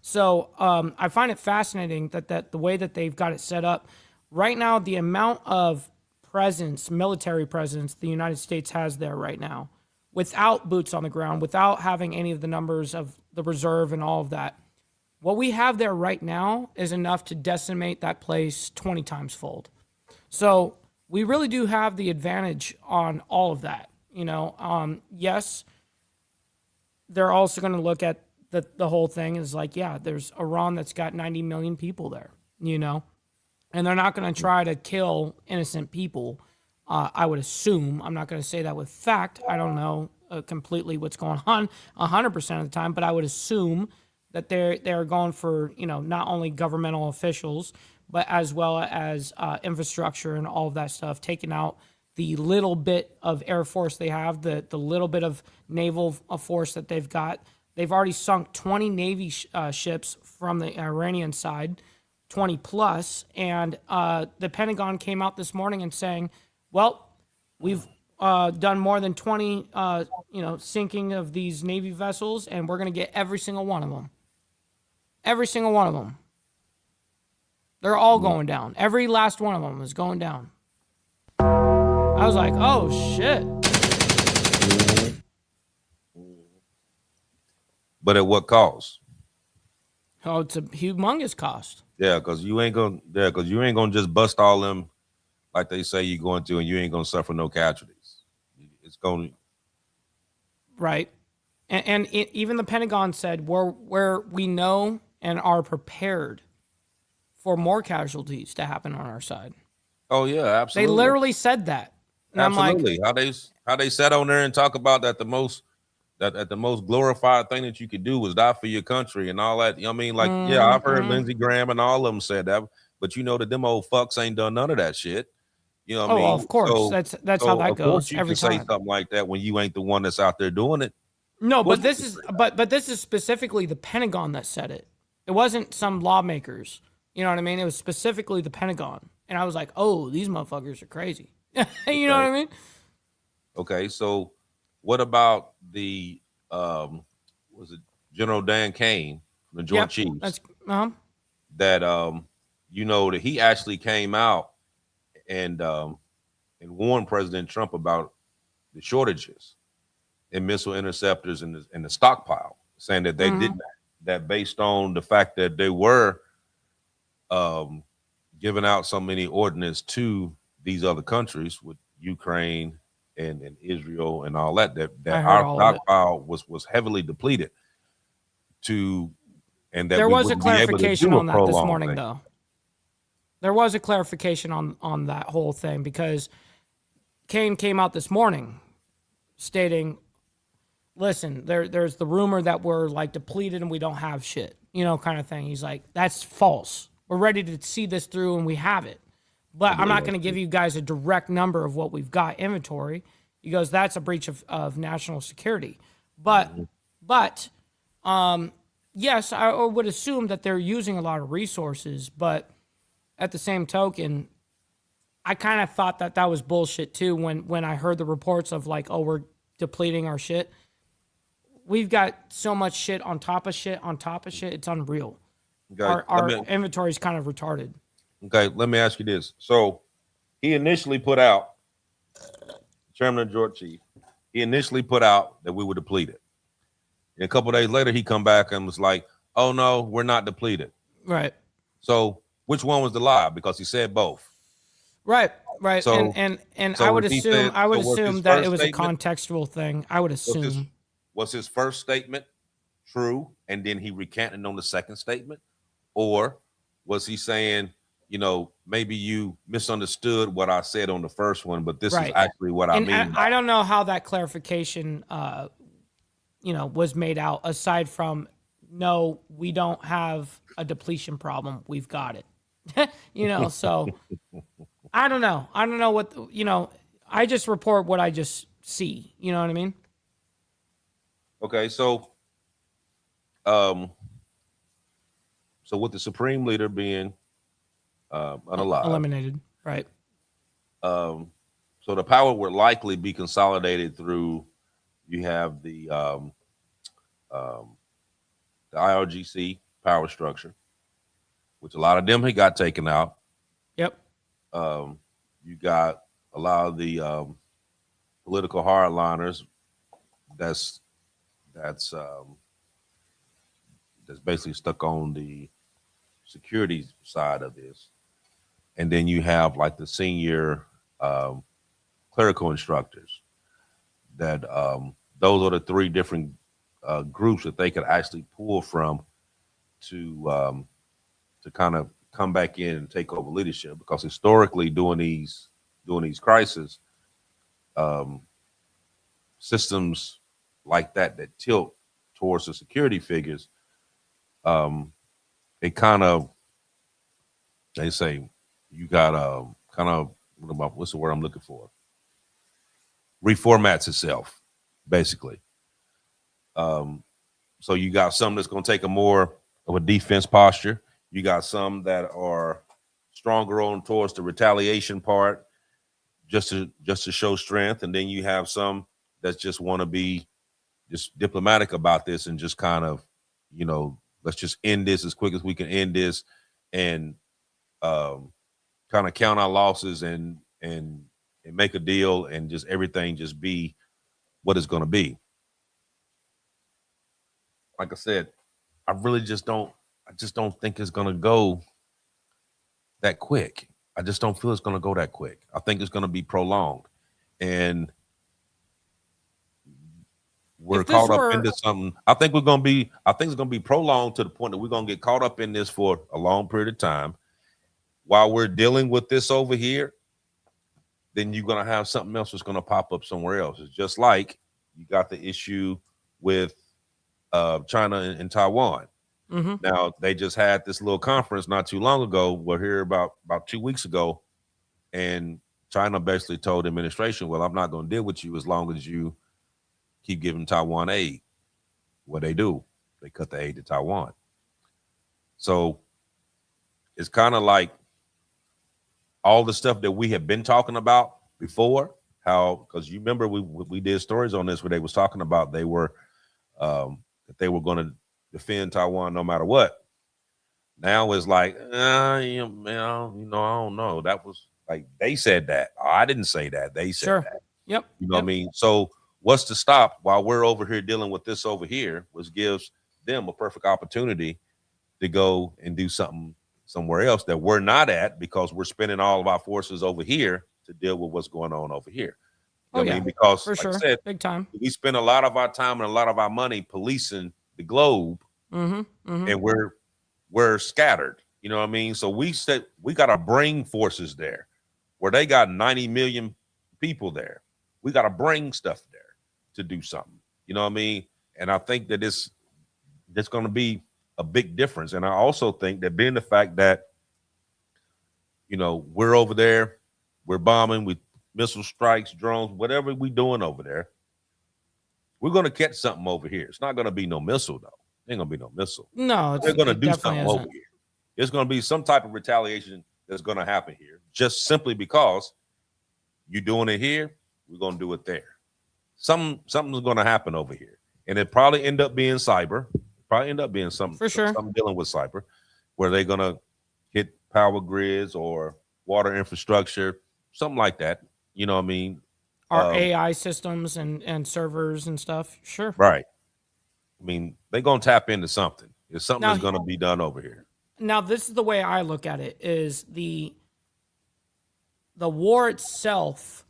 So I find it fascinating that the way that they've got it set up right now, the amount of presence, military presence, the United States has there right now, without boots on the ground, without having any of the numbers of the reserve and all of that. What we have there right now is enough to decimate that place 20 times fold. So we really do have the advantage on all of that. Yes, they're also going to look at the whole thing is like, yeah, there's Iran that's got 90 million people there, and they're not going to try to kill innocent people. I would assume. I'm not going to say that with fact. I don't know completely what's going on 100% of the time, but I would assume that they're going for, not only governmental officials, but as well as infrastructure and all of that stuff, taking out the little bit of Air Force they have, the little bit of naval force that they've got. They've already sunk 20 Navy ships from the Iranian side, 20 plus, and the Pentagon came out this morning and saying, well, we've done more than 20, sinking of these Navy vessels, and we're going to get every single one of them. Every single one of them. They're all going down. Every last one of them is going down. I was like, oh, shit. But at what cost? Oh, it's a humongous cost. Yeah, because you ain't gonna just bust all them like they say you're going to, and you ain't gonna suffer no casualties. It's going to right. And even the Pentagon said where we know and are prepared for more casualties to happen on our side. Oh yeah, absolutely. They literally said that. And absolutely. I'm like, how they sat on there and talk about that the most glorified thing that you could do was die for your country and all that. You know what I mean? Like, yeah, I've heard Lindsey Graham and all of them said that, but that them old fucks ain't done none of that shit. You know what I mean? Of course. So, that's how that goes every time. You can say something like that when you ain't the one that's out there doing it. No, but this is specifically the Pentagon that said it. It wasn't some lawmakers. You know what I mean? It was specifically the Pentagon. And I was like, oh, these motherfuckers are crazy. You know what I mean? Okay, so what about the General Dan Kane from the Joint Chiefs. That's That that he actually came out and warned President Trump about the shortages in missile interceptors in the stockpile, saying that they did that based on the fact that they were giving out so many ordnance to these other countries with Ukraine and Israel and all that our stockpile was heavily depleted and that there we was a wouldn't be able to clarification do a on that this prolonged morning thing. though. There was a clarification on that whole thing, because Kane came out this morning stating, listen, there's the rumor that we're like depleted and we don't have shit, kind of thing. He's like, that's false. We're ready to see this through and we have it. But I'm not going to give you guys a direct number of what we've got inventory. He goes, that's a breach of national security. But yes, I would assume that they're using a lot of resources, but at the same token, I kind of thought that was bullshit too when I heard the reports of like, oh, we're depleting our shit. We've got so much shit on top of shit on top of shit. It's unreal. Okay. Our inventory is kind of retarded. Okay, let me ask you this. So he initially put out, Chairman of the Joint Chief, he initially put out that we were depleted. And a couple of days later, he come back and was like, oh, no, we're not depleted. Right. So which one was the lie? Because he said both. Right. So, and so I would assume that it was a statement, contextual thing. I would assume. Was his first statement true, and then he recanted on the second statement? Or was he saying, maybe you misunderstood what I said on the first one, but this is actually what I mean? I don't know how that clarification, was made out, aside from, no, we don't have a depletion problem. We've got it. So I don't know. I don't know what, I just report what I just see. You know what I mean? Okay. So with the Supreme Leader being unalive, eliminated, right? So the power would likely be consolidated through. You have the IRGC power structure, which a lot of them had got taken out. Yep. You got a lot of the political hardliners. That's basically stuck on the security side of this. And then you have like the senior clerical instructors that those are the three different groups that they could actually pull from to kind of come back in and take over leadership, because historically during these crises, systems like that tilt towards the security figures, it kind of, they say you got kind of, what's the word I'm looking for? Reformats itself, basically. So you got some that's going to take a more of a defense posture. You got some that are stronger on towards the retaliation part, just to show strength, and then you have some that just want to be just diplomatic about this and just kind of, let's just end this as quick as we can end this, and kind of count our losses and make a deal, and just everything just be what it's going to be. Like I said, I just don't think it's going to go that quick. I just don't feel it's going to go that quick. I think it's going to be prolonged, and we're caught up into something. I think it's going to be prolonged to the point that we're going to get caught up in this for a long period of time. While we're dealing with this over here, then you're going to have something else that's going to pop up somewhere else. It's just like you got the issue with China and Taiwan. Mm-hmm. Now, they just had this little conference not too long ago. We're here about 2 weeks ago, and China basically told the administration, well, I'm not going to deal with you as long as you keep giving Taiwan aid. What they do, they cut the aid to Taiwan. So it's kind of like all the stuff that we have been talking about before, because you remember we did stories on this where they was talking about they were going to defend Taiwan no matter what. Now it's like, I don't know. That was like they said that. I didn't say that. They said that. Yep. You know what I mean? So what's to stop while we're over here dealing with this over here, which gives them a perfect opportunity to go and do something somewhere else that we're not at because we're spending all of our forces over here to deal with what's going on over here. You know what I mean? Because for sure. I said, big time. we spend a lot of our time and a lot of our money policing the globe, and we're scattered. You know what I mean? So we said we got to bring forces there where they got 90 million people there. We got to bring stuff there to do something. You know what I mean? And I think that it's going to be a big difference. And I also think that being the fact that, we're over there, we're bombing with missile strikes, drones, whatever we doing over there, we're going to catch something over here. It's not going to be no missile, though. Ain't going to be no missile. No, they're going to do something over here. There's going to be some type of retaliation that's going to happen here, just simply because you're doing it here, we're going to do it there. Something's going to happen over here, and it probably end up being cyber. Probably end up being something for sure. Something dealing with cyber, where they're going to hit power grids or water infrastructure, something like that. You know what I mean? Our AI systems and servers and stuff. Sure. Right. I mean, they're going to tap into something. There's something that's going to be done over here. Now, this is the way I look at it, is the war itself,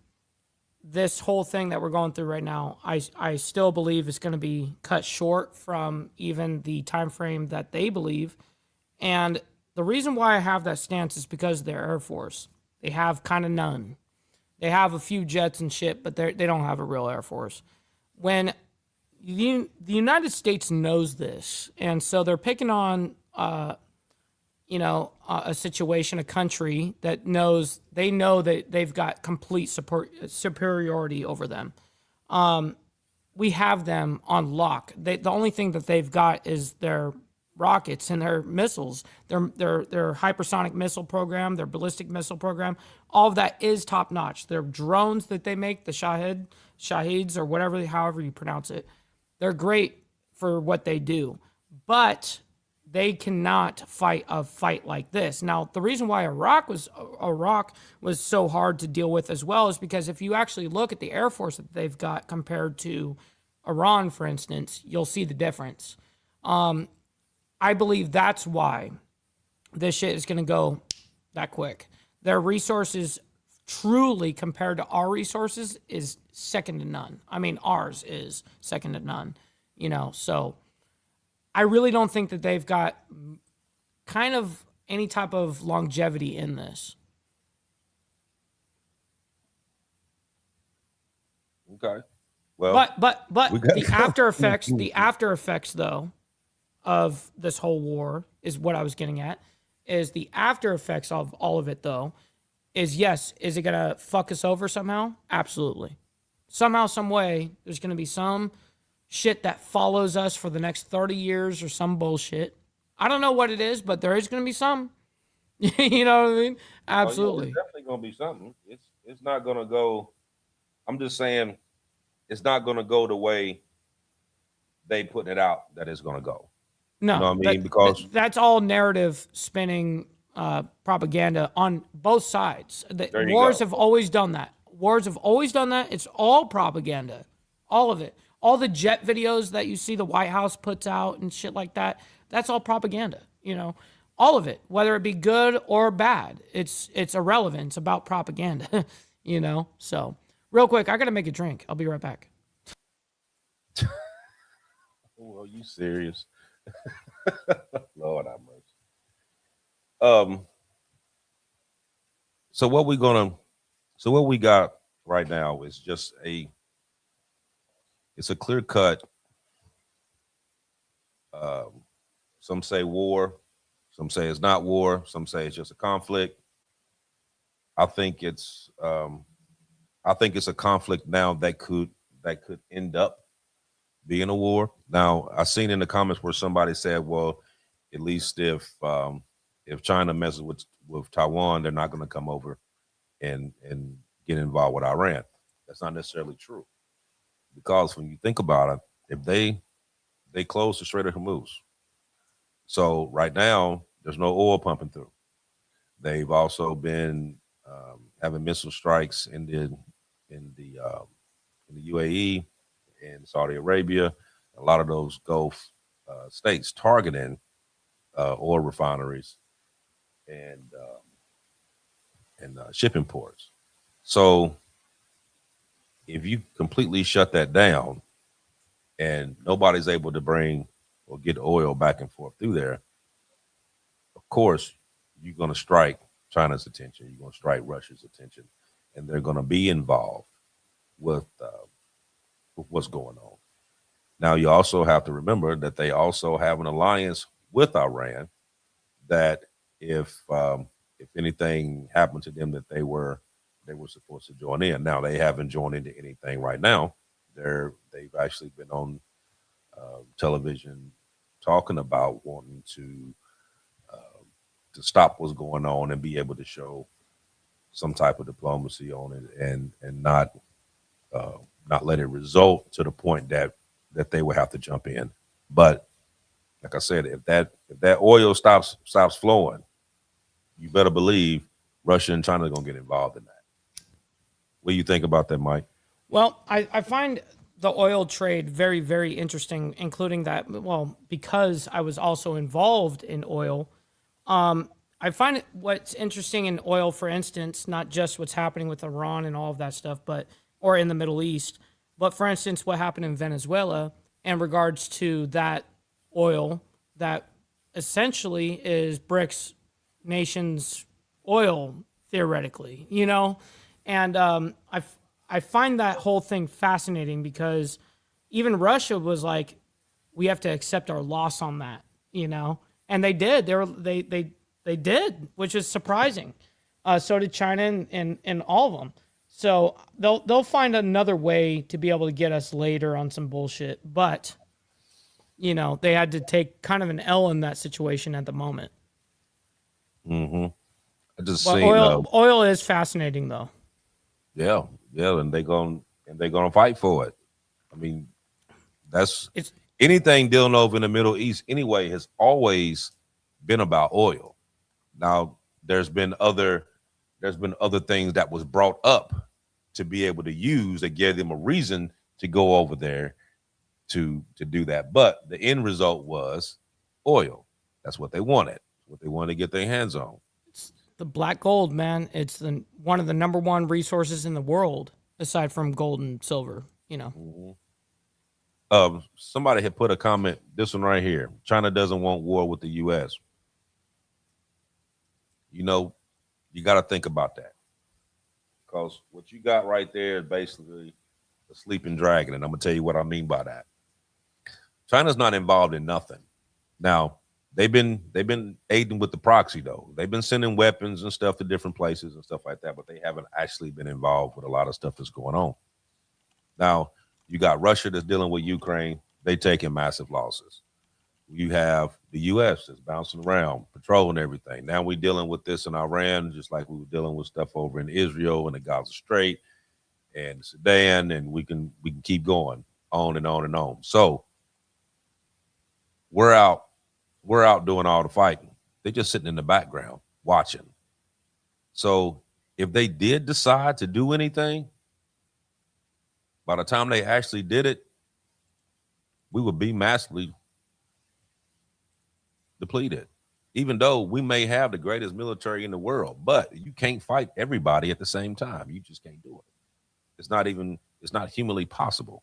this whole thing that we're going through right now, I still believe is going to be cut short from even the time frame that they believe. And the reason why I have that stance is because of their Air Force. They have kind of none. They have a few jets and shit, but they don't have a real Air Force. When the United States knows this, and so they're picking on, a situation, a country that knows, they know that they've got complete superiority over them. We have them on lock. The only thing that they've got is their rockets and their missiles, their hypersonic missile program, their ballistic missile program. All of that is top notch. Their drones that they make, the Shahids or whatever, however you pronounce it, they're great for what they do, but they cannot fight a fight like this. Now, the reason why Iraq was so hard to deal with as well is because if you actually look at the Air Force that they've got compared to Iran, for instance, you'll see the difference. I believe that's why this shit is going to go that quick. Their resources, truly compared to our resources, is second to none. I mean, ours is second to none, so I really don't think that they've got kind of any type of longevity in this. Okay. Well, but the after effects though of this whole war is what I was getting at. Is the after effects of all of it though is, yes, is it gonna fuck us over somehow? Absolutely. Somehow, some way, there's gonna be some shit that follows us for the next 30 years or some bullshit. I don't know what it is, but there is going to be some. You know what I mean? Absolutely. It's definitely going to be something. It's not going to go. I'm just saying, it's not going to go the way they putting it out that it's going to go. No, you know what I mean? Because that's all narrative spinning propaganda on both sides. Wars have always done that. It's all propaganda. All of it. All the jet videos that you see the White House puts out and shit like that, that's all propaganda, all of it, whether it be good or bad. It's irrelevant. It's about propaganda, So, real quick, I got to make a drink. I'll be right back. Well, you serious? Lord have mercy. So what we got right now is just it's a clear cut. Some say war, some say it's not war, some say it's just a conflict. I think it's a conflict now that could end up being a war. Now, I seen in the comments where somebody said, well, at least if China messes with Taiwan, they're not going to come over and get involved with Iran. That's not necessarily true. Because when you think about it, if they close the Strait of Hormuz, So right now, there's no oil pumping through. They've also been having missile strikes in the UAE and Saudi Arabia, a lot of those Gulf states targeting oil refineries and shipping ports. So if you completely shut that down and nobody's able to bring or get oil back and forth through there, of course you're going to strike China's attention. You're going to strike Russia's attention, and they're going to be involved with what's going on. Now, you also have to remember that they also have an alliance with Iran. That if anything happened to them, that they were supposed to join in. Now, they haven't joined into anything right now. They've actually been on television talking about wanting to stop what's going on and be able to show some type of diplomacy on it, and not let it result to the point that they will have to jump in. But like I said, if that oil stops flowing, you better believe Russia and China are gonna get involved in that. What do you think about that, Mike? Well, I find the oil trade very, very interesting, including that, well, because I was also involved in oil. I find what's interesting in oil, for instance, not just what's happening with Iran and all of that stuff, or in the Middle East, but for instance, what happened in Venezuela in regards to that oil that essentially is BRICS nations' oil, theoretically, and I find that whole thing fascinating because even Russia was like, we have to accept our loss on that, and they did. They did, which is surprising. So did China and all of them. So they'll find another way to be able to get us later on some bullshit, but they had to take kind of an L in that situation at the moment. Mm-hmm. I just But seen oil is fascinating though. yeah, and they're gonna fight for it. I mean, It's anything dealing over in the Middle East anyway has always been about oil. Now there's been other things that was brought up to be able to use that gave them a reason to go over there to do that. But the end result was oil. That's what they wanted. What they wanted to get their hands on. the black gold, man. It's one of the number one resources in the world aside from gold and silver. Mm-hmm. Somebody had put a comment. This one right here. China doesn't want war with the U.S. You got to think about that, because what you got right there is basically a sleeping dragon, and I'm gonna tell you what I mean by that. China's not involved in nothing. Now, they've been aiding with the proxy though. They've been sending weapons and stuff to different places and stuff like that, but they haven't actually been involved with a lot of stuff that's going on. Now, you got Russia that's dealing with Ukraine. They taking massive losses. You have the U.S. that's bouncing around, patrolling everything. Now we're dealing with this in Iran, just like we were dealing with stuff over in Israel and the Gaza Strait and Sudan, and we can keep going on and on and on. So we're out doing all the fighting. They're just sitting in the background watching. So if they did decide to do anything, by the time they actually did it, we would be massively depleted. Even though we may have the greatest military in the world, but you can't fight everybody at the same time. You just can't do it. It's not humanly possible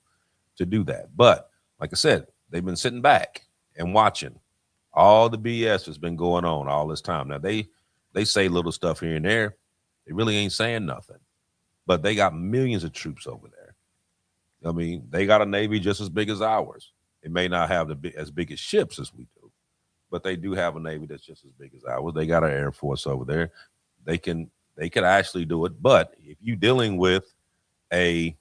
to do that. But like I said, they've been sitting back and watching all the BS that's been going on all this time. Now they say little stuff here and there. They really ain't saying nothing, but they got millions of troops over there. I mean, they got a navy just as big as ours. It may not have as big as ships as we do, but they do have a navy that's just as big as ours. They got an air force over there. They can actually do it. But if you're dealing with with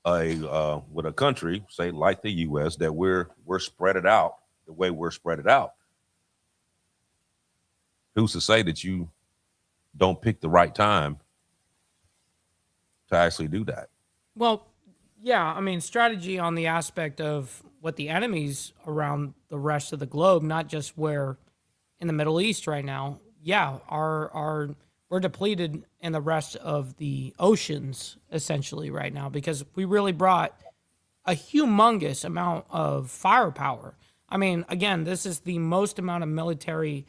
a country, say like the U.S., that we're spread it out the way we're spread it out, who's to say that you don't pick the right time to actually do that? Well, yeah, I mean, strategy on the aspect of what the enemies around the rest of the globe, not just where in the Middle East right now, yeah, we're depleted in the rest of the oceans essentially right now because we really brought a humongous amount of firepower. I mean, again, this is the most amount of military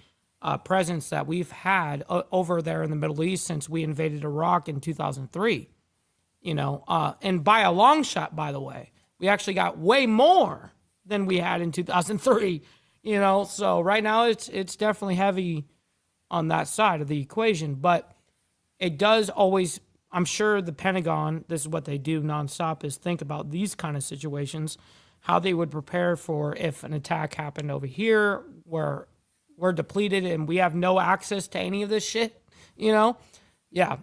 presence that we've had over there in the Middle East since we invaded Iraq in 2003. And by a long shot, by the way, we actually got way more than we had in 2003. So right now it's definitely heavy on that side of the equation, but it does always. I'm sure the Pentagon, this is what they do nonstop, is think about these kind of situations, how they would prepare for if an attack happened over here where we're depleted and we have no access to any of this shit, Yeah,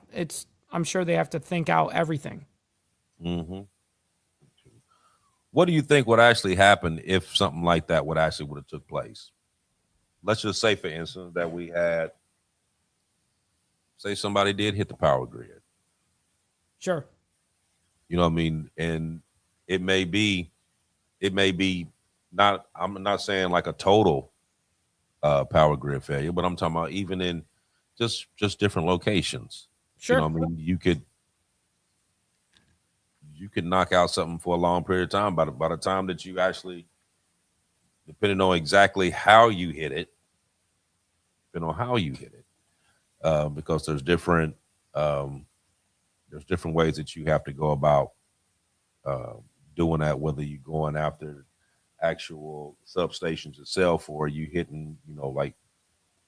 I'm sure they have to think out everything. Mm-hmm. What do you think would actually happen if something like that would have took place? Let's just say, for instance, that we had, say somebody did hit the power grid. Sure. You know what I mean? And it may be not, I'm not saying like a total power grid failure, but I'm talking about even in just different locations. Sure. I mean, you could knock out something for a long period of time. By the time that you actually, depending on exactly how you hit it, because there's different ways that you have to go about doing that, whether you're going after actual substations itself or you hitting,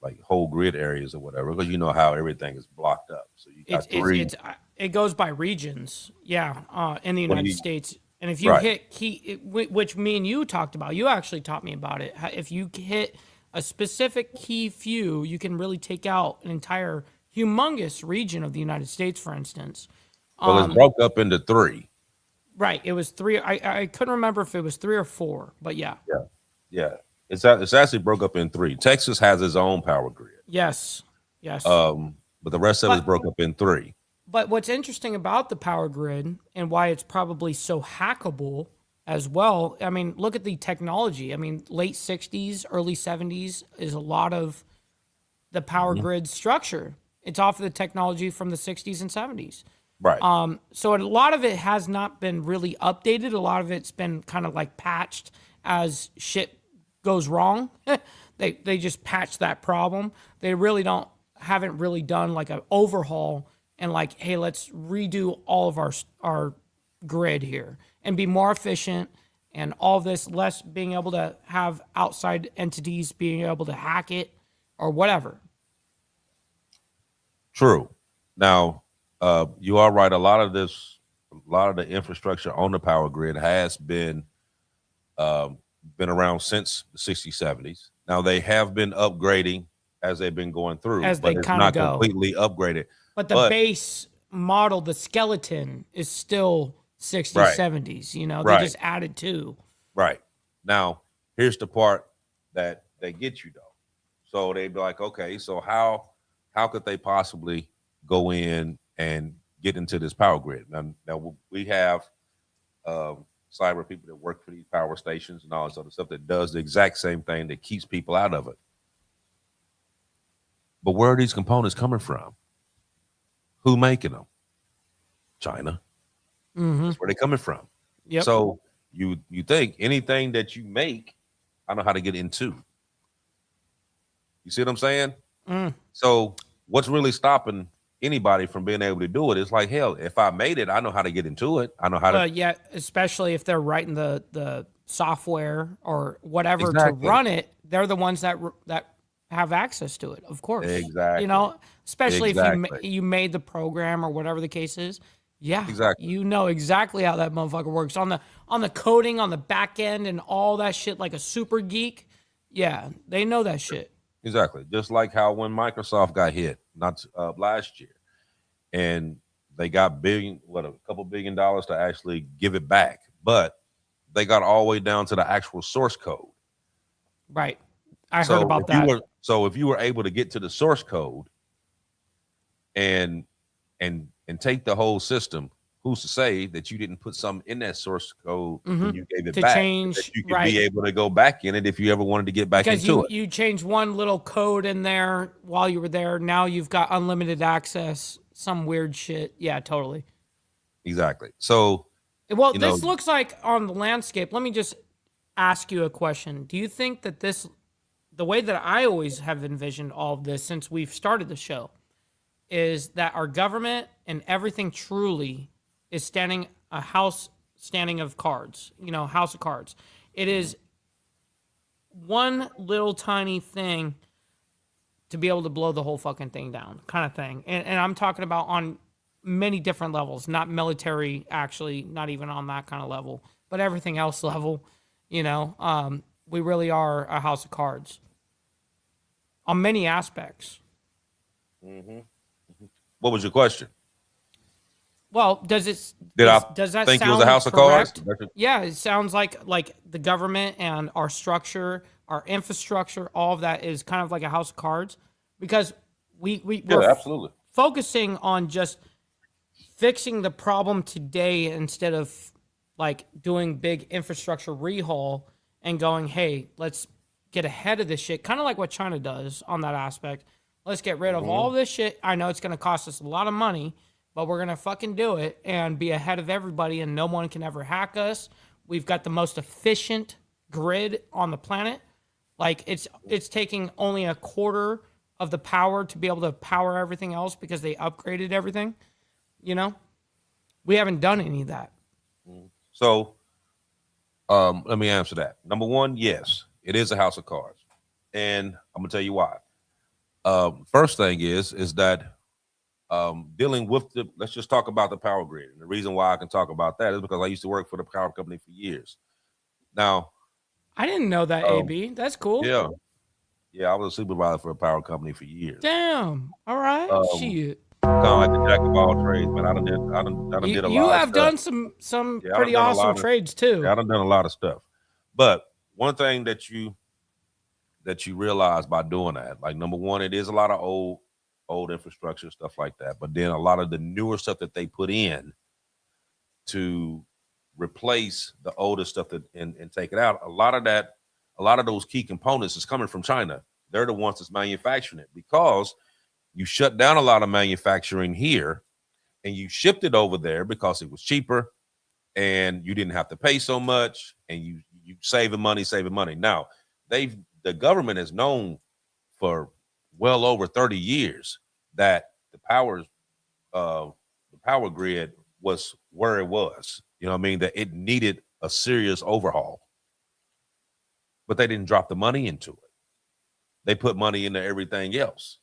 like whole grid areas or whatever, because how everything is blocked up. So you got it goes by regions, in the United States. And if you right. hit key, which me and you talked about, you actually taught me about it. If you hit a specific key few, you can really take out an entire humongous region of the United States, for instance. Well, it's broke up into 3. Right. It was 3. I couldn't remember if it was 3 or 4, but yeah. Yeah. It's actually broke up in 3. Texas has its own power grid. Yes. But the rest of it is broke up in 3. But what's interesting about the power grid and why it's probably so hackable as well, I mean, look at the technology. I mean, late 60s, early 70s is a lot of the power grid structure. It's off of the technology from the 60s and 70s. Right. So a lot of it has not been really updated. A lot of it's been kind of like patched as shit goes wrong. They just patch that problem. They really haven't really done like an overhaul and like, hey, let's redo all of our grid here and be more efficient and all this, less being able to have outside entities being able to hack it or whatever. True. Now, you are right. A lot of the infrastructure on the power grid has been around since the 60s, 70s. Now they have been upgrading as they've been going through, but it's not completely upgraded. But the base model, the skeleton, is still 60s, right. 70s. They just added to. Right. Now, here's the part that they get you though. So they'd be like, okay, so how could they possibly go in and get into this power grid? Now we have cyber people that work for these power stations and all this other stuff that does the exact same thing that keeps people out of it. But where are these components coming from? Who making them? China. Mm-hmm. That's where they're coming from. Yep. So you think anything that you make, I know how to get into. You see what I'm saying? Mm. So what's really stopping anybody from being able to do it? It's like, hell, if I made it, I know how to get into it. I know how to. Yeah, especially if they're writing the software or whatever exactly. to run it. They're the ones that have access to it, of course. Exactly. Especially if you made the program or whatever the case is. Yeah, exactly. You know exactly how that motherfucker works on the coding, on the back end, and all that shit. Like a super geek. Yeah, they know that shit. Exactly. Just like how when Microsoft got hit last year, and they got a couple $1 billion to actually give it back, but they got all the way down to the actual source code. Right. I heard about that. So if you were able to get to the source code and take the whole system, who's to say that you didn't put something in that source code when you gave it to back, change, that you could right? be able to go back in it if you ever wanted to get back Because into it. you changed one little code in there while you were there. Now you've got unlimited access. Some weird shit. Yeah, totally. Exactly. So, Well, you know, this looks like on the landscape. Let me just ask you a question. Do you think that this, the way that I always have envisioned all of this since we've started the show, is that our government and everything truly is standing of cards, house of cards. It is one little tiny thing to be able to blow the whole fucking thing down, kind of thing. And I'm talking about on many different levels, not military, actually, not even on that kind of level, but everything else level. We really are a house of cards on many aspects. what was your question? Well, does that think it was sound a house of correct? cards? Yeah, it sounds like the government and our structure, our infrastructure, all of that is kind of like a house of cards, because we're Absolutely. focusing on just fixing the problem today instead of like doing big infrastructure rehaul and going, hey, let's get ahead of this shit, kind of like what China does on that aspect. Let's get rid of all this shit. I know it's going to cost us a lot of money, but we're going to fucking do it and be ahead of everybody, and no one can ever hack us. We've got the most efficient grid on the planet. Like it's taking only a quarter of the power to be able to power everything else because they upgraded everything. We haven't done any of that. So, let me answer that. Number one, yes, it is a house of cards, and I'm gonna tell you why. First thing is that dealing with let's just talk about the power grid. And the reason why I can talk about that is because I used to work for the power company for years. Now, I didn't know that, AB. That's cool. Yeah, I was a supervisor for a power company for years. Damn. All right. Shit. Kind of like the jack of all trades, man. I done did a lot. You of have stuff. done some pretty awesome trades too. Yeah, I done a lot of stuff. But one thing that you realize by doing that, like number one, it is a lot of old infrastructure, stuff like that. But then a lot of the newer stuff that they put in to replace the older stuff and take it out, a lot of those key components is coming from China. They're the ones that's manufacturing it, because you shut down a lot of manufacturing here and you shipped it over there because it was cheaper and you didn't have to pay so much, and you saving money. Now, the government has known for well over 30 years that the power grid was where it was. You know what I mean? That it needed a serious overhaul. But they didn't drop the money into it. They put money into everything else.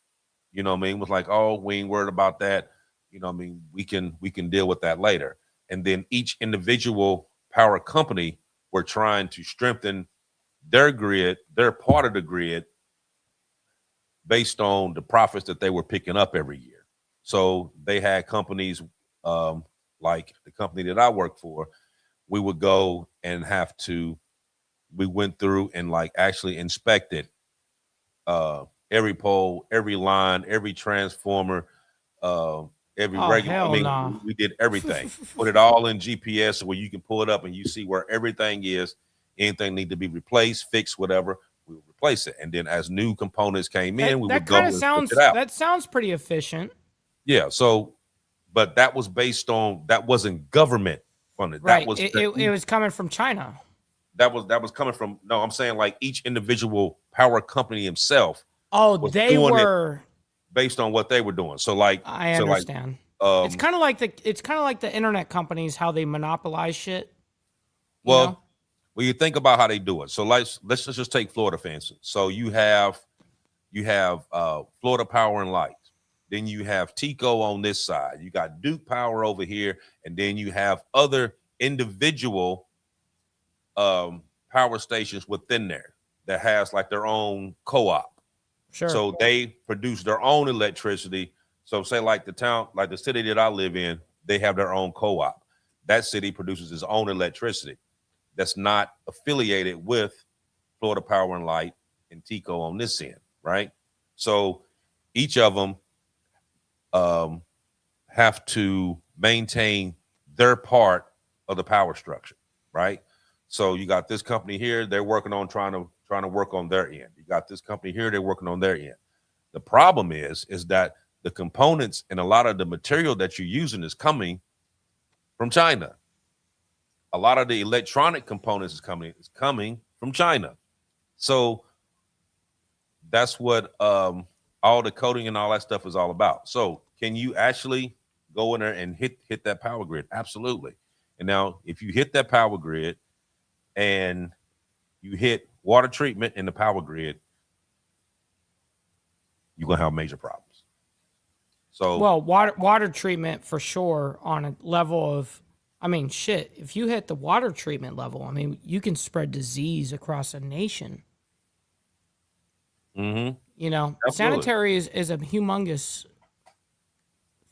You know what I mean? It was like, oh, we ain't worried about that. You know what I mean? We can deal with that later. And then each individual power company were trying to strengthen their grid, their part of the grid, based on the profits that they were picking up every year. So they had companies like the company that I work for. We would go and we went through and like actually inspected every pole, every line, every transformer, every regular. Hell I mean, nah. we did everything. Put it all in GPS where you can pull it up and you see where everything is. Anything need to be replaced, fixed, whatever, we would replace it. And then as new components came in, we would go and switch it out. That sounds pretty efficient. Yeah. So, but that was based on, that wasn't government funded. Right. That was it was coming from China. That was coming from, no, I'm saying like each individual power company himself. Oh, they were based on what they were doing. So like, I understand. It's kind of like the internet companies, how they monopolize shit. Well, you think about how they do it. So let's just take Florida, for instance. So you have Florida Power and Light. Then you have Tico on this side. You got Duke Power over here, and then you have other individual power stations within there that has like their own co-op. Sure. So they produce their own electricity. So say like the city that I live in, they have their own co-op. That city produces its own electricity that's not affiliated with Florida Power and Light and Tico on this end, right? So each of them have to maintain their part of the power structure, right? So you got this company here, they're working on trying to work on their end. You got this company here, they're working on their end. The problem is that the components and a lot of the material that you're using is coming from China. A lot of the electronic components is coming from China. So that's what all the coding and all that stuff is all about. So can you actually go in there and hit that power grid? Absolutely. And now if you hit that power grid and you hit water treatment in the power grid, you're gonna have major problems. So well, water treatment for sure on a level of, I mean, shit. If you hit the water treatment level, I mean, you can spread disease across a nation. mm-hmm. You know, Absolutely. sanitary is a humongous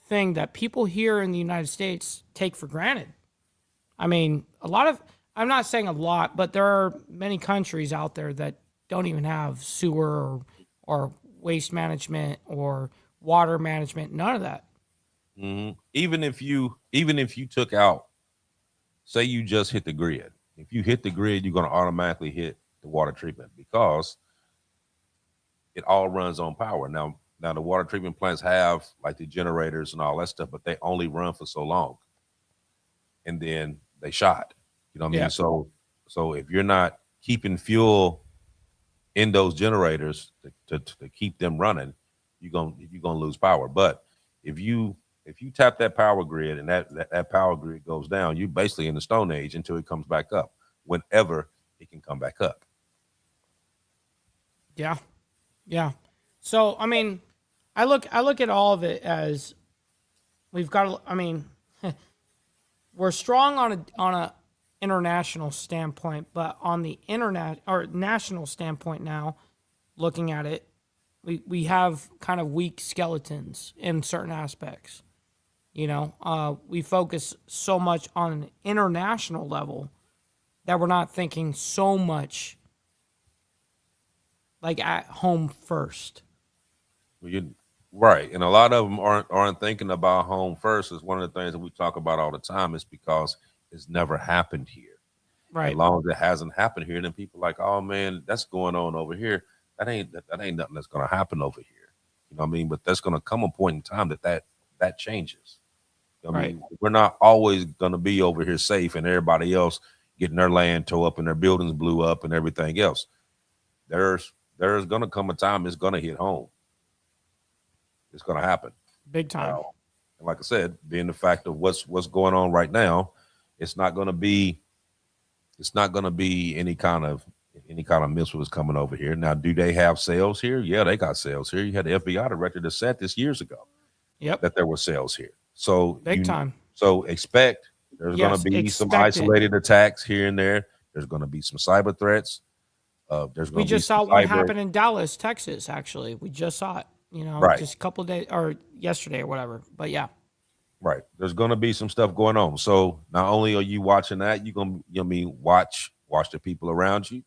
thing that people here in the United States take for granted. I mean, I'm not saying a lot, but there are many countries out there that don't even have sewer or waste management or water management, none of that. Mm-hmm. Even if you took out, say you just hit the grid. If you hit the grid, you're going to automatically hit the water treatment because it all runs on power. Now the water treatment plants have like the generators and all that stuff, but they only run for so long, and then they shot. You know what I mean? So if you're not keeping fuel in those generators to keep them running, you're gonna lose power. But if you tap that power grid and that power grid goes down, you're basically in the Stone Age until it comes back up, whenever it can come back up. Yeah. Yeah. So, I mean, I look at all of it as we've got, I mean, we're strong on a international standpoint, but on the internet or national standpoint now, looking at it, we have kind of weak skeletons in certain aspects. You know, we focus so much on an international level that we're not thinking so much like at home first. You right, and a lot of them aren't thinking about home first. Is one of the things that we talk about all the time. Is because it's never happened here. As Right. long as it hasn't happened here, then people are like, oh man, that's going on over here. That ain't nothing that's going to happen over here. You know what I mean? But there's going to come a point in time that changes. I Right. mean, we're not always going to be over here safe, and everybody else getting their land tore up and their buildings blew up and everything else. There's going to come a time it's going to hit home. It's going to happen. Big time. And like I said, being the fact of what's going on right now, it's not going to be any kind of missiles coming over here. Now, do they have sales here? Yeah, they got sales here. You had the FBI director that said this years ago Yep. that there were sales here. So Big time. So expect there's going Yes, to be some expect it. isolated attacks here and there. There's going to be some cyber threats. There's We going to be just some saw what cyber. happened in Dallas, Texas, actually. We just saw it, you know, Right. just a couple of days or yesterday or whatever. But yeah. Right. There's going to be some stuff going on. So not only are you watching that, you're going to watch the people around you,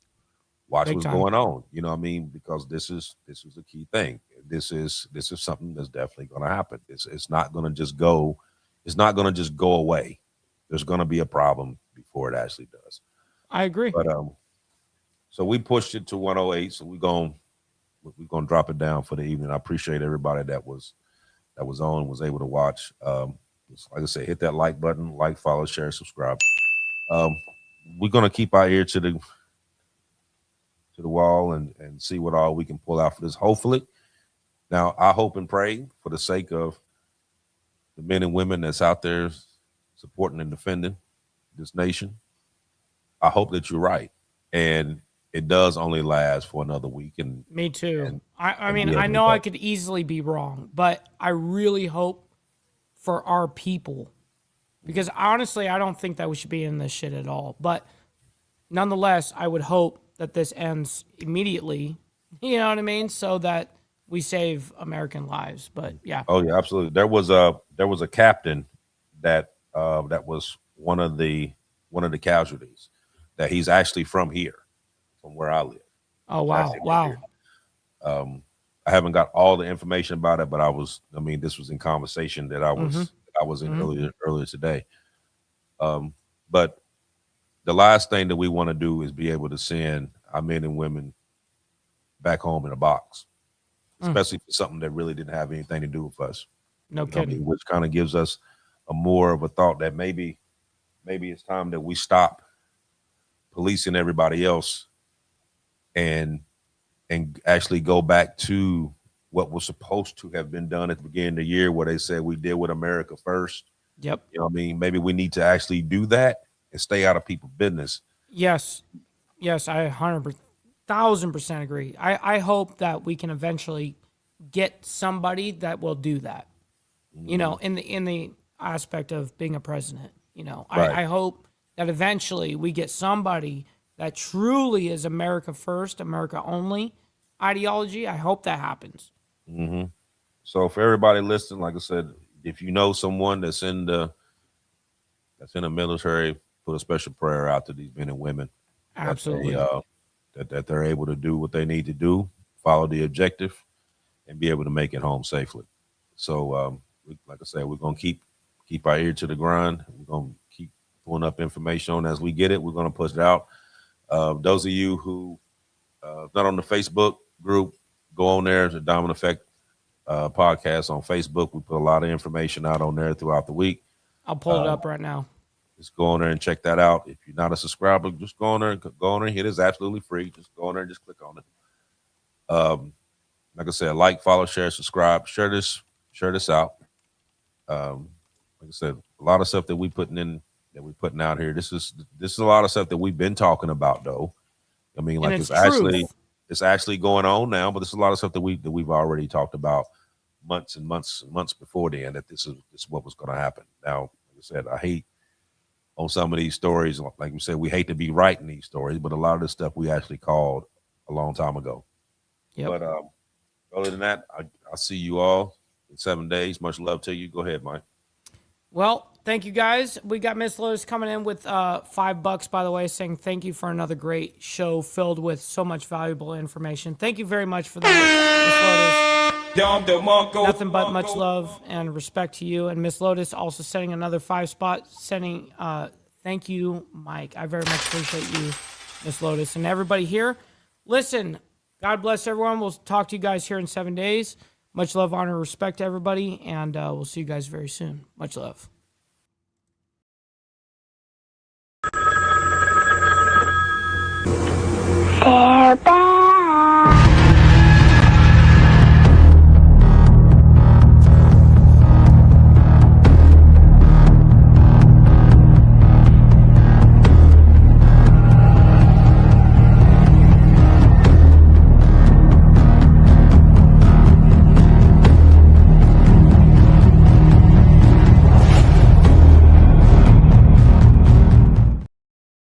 watch Big what's time. going on. You know what I mean? Because this is a key thing. This is something that's definitely going to happen. It's not going to just go. It's not going to just go away. There's going to be a problem before it actually does. I agree. But so we pushed it to 108. So we're gonna drop it down for the evening. I appreciate everybody that was on, was able to watch. Like I said, hit that like button, like, follow, share, subscribe. We're gonna keep our ear to the wall and see what all we can pull out for this. Hopefully, now I hope and pray for the sake of the men and women that's out there supporting and defending this nation. I hope that you're right, and it does only last for another week. And Me too. and- I and mean, be I able to know I back- could easily be wrong, but I really hope for our people because honestly, I don't think that we should be in this shit at all. But nonetheless, I would hope that this ends immediately. You know what I mean? So that we save American lives. But yeah. Oh yeah, absolutely. There was a captain that was one of the casualties. That he's actually from here, from where I live. Oh wow. Actually from Wow. here. I haven't got all the information about it, but this was in conversation that I was in earlier today. But the last thing that we want to do is be able to send our men and women back home in a box, especially for something that really didn't have anything to do with us. No You know what I kidding. mean? Which kind of gives us a more of a thought that maybe it's time that we stop policing everybody else and actually go back to what was supposed to have been done at the beginning of the year, where they said we deal with America first. Yep. You know what I mean? Maybe we need to actually do that and stay out of people's business. Yes. Yes, I 1,000% agree. I hope that we can eventually get somebody that will do that. You know, in the aspect of being a president. You know, Right. I hope that eventually we get somebody that truly is America first, America only ideology. I hope that happens. So for everybody listening, like I said, if you know someone that's in the military, put a special prayer out to these men and women Absolutely. that they're able to do what they need to do, follow the objective, and be able to make it home safely. So, like I said, we're gonna keep our ear to the grind. We're gonna keep pulling up information on as we get it. We're gonna push it out. Those of you who not on the Facebook group, go on there. The Dominant Effect podcast on Facebook. We put a lot of information out on there throughout the week. I'll pull it up right now. Just go on there and check that out. If you're not a subscriber, just go on there and hit it. It's absolutely free. Just go on there and just click on it. Like I said, like, follow, share, subscribe, share this out. Like I said, a lot of stuff that we're putting out here. This is a lot of stuff that we've been talking about, though. I mean, like it's it's actually going on now, but there's a lot of stuff that we've already talked about months and months and months before then, that this is what was going to happen. Now, like I said, I hate on some of these stories, like we said, we hate to be writing these stories, but a lot of this stuff we actually called a long time ago. Yep. But other than that, I'll see you all in 7 days. Much love to you. Go ahead, Mike. Well, thank you guys. We got Miss Lotus coming in with $5, by the way, saying thank you for another great show filled with so much valuable information. Thank you very much for that, Miss Lotus. Nothing but much love and respect to you. And Miss Lotus also sending another 5 spot, sending thank you, Mike. I very much appreciate you, Miss Lotus, and everybody here. Listen, God bless everyone. We'll talk to you guys here in 7 days. Much love, honor, respect to everybody, and we'll see you guys very soon. Much love.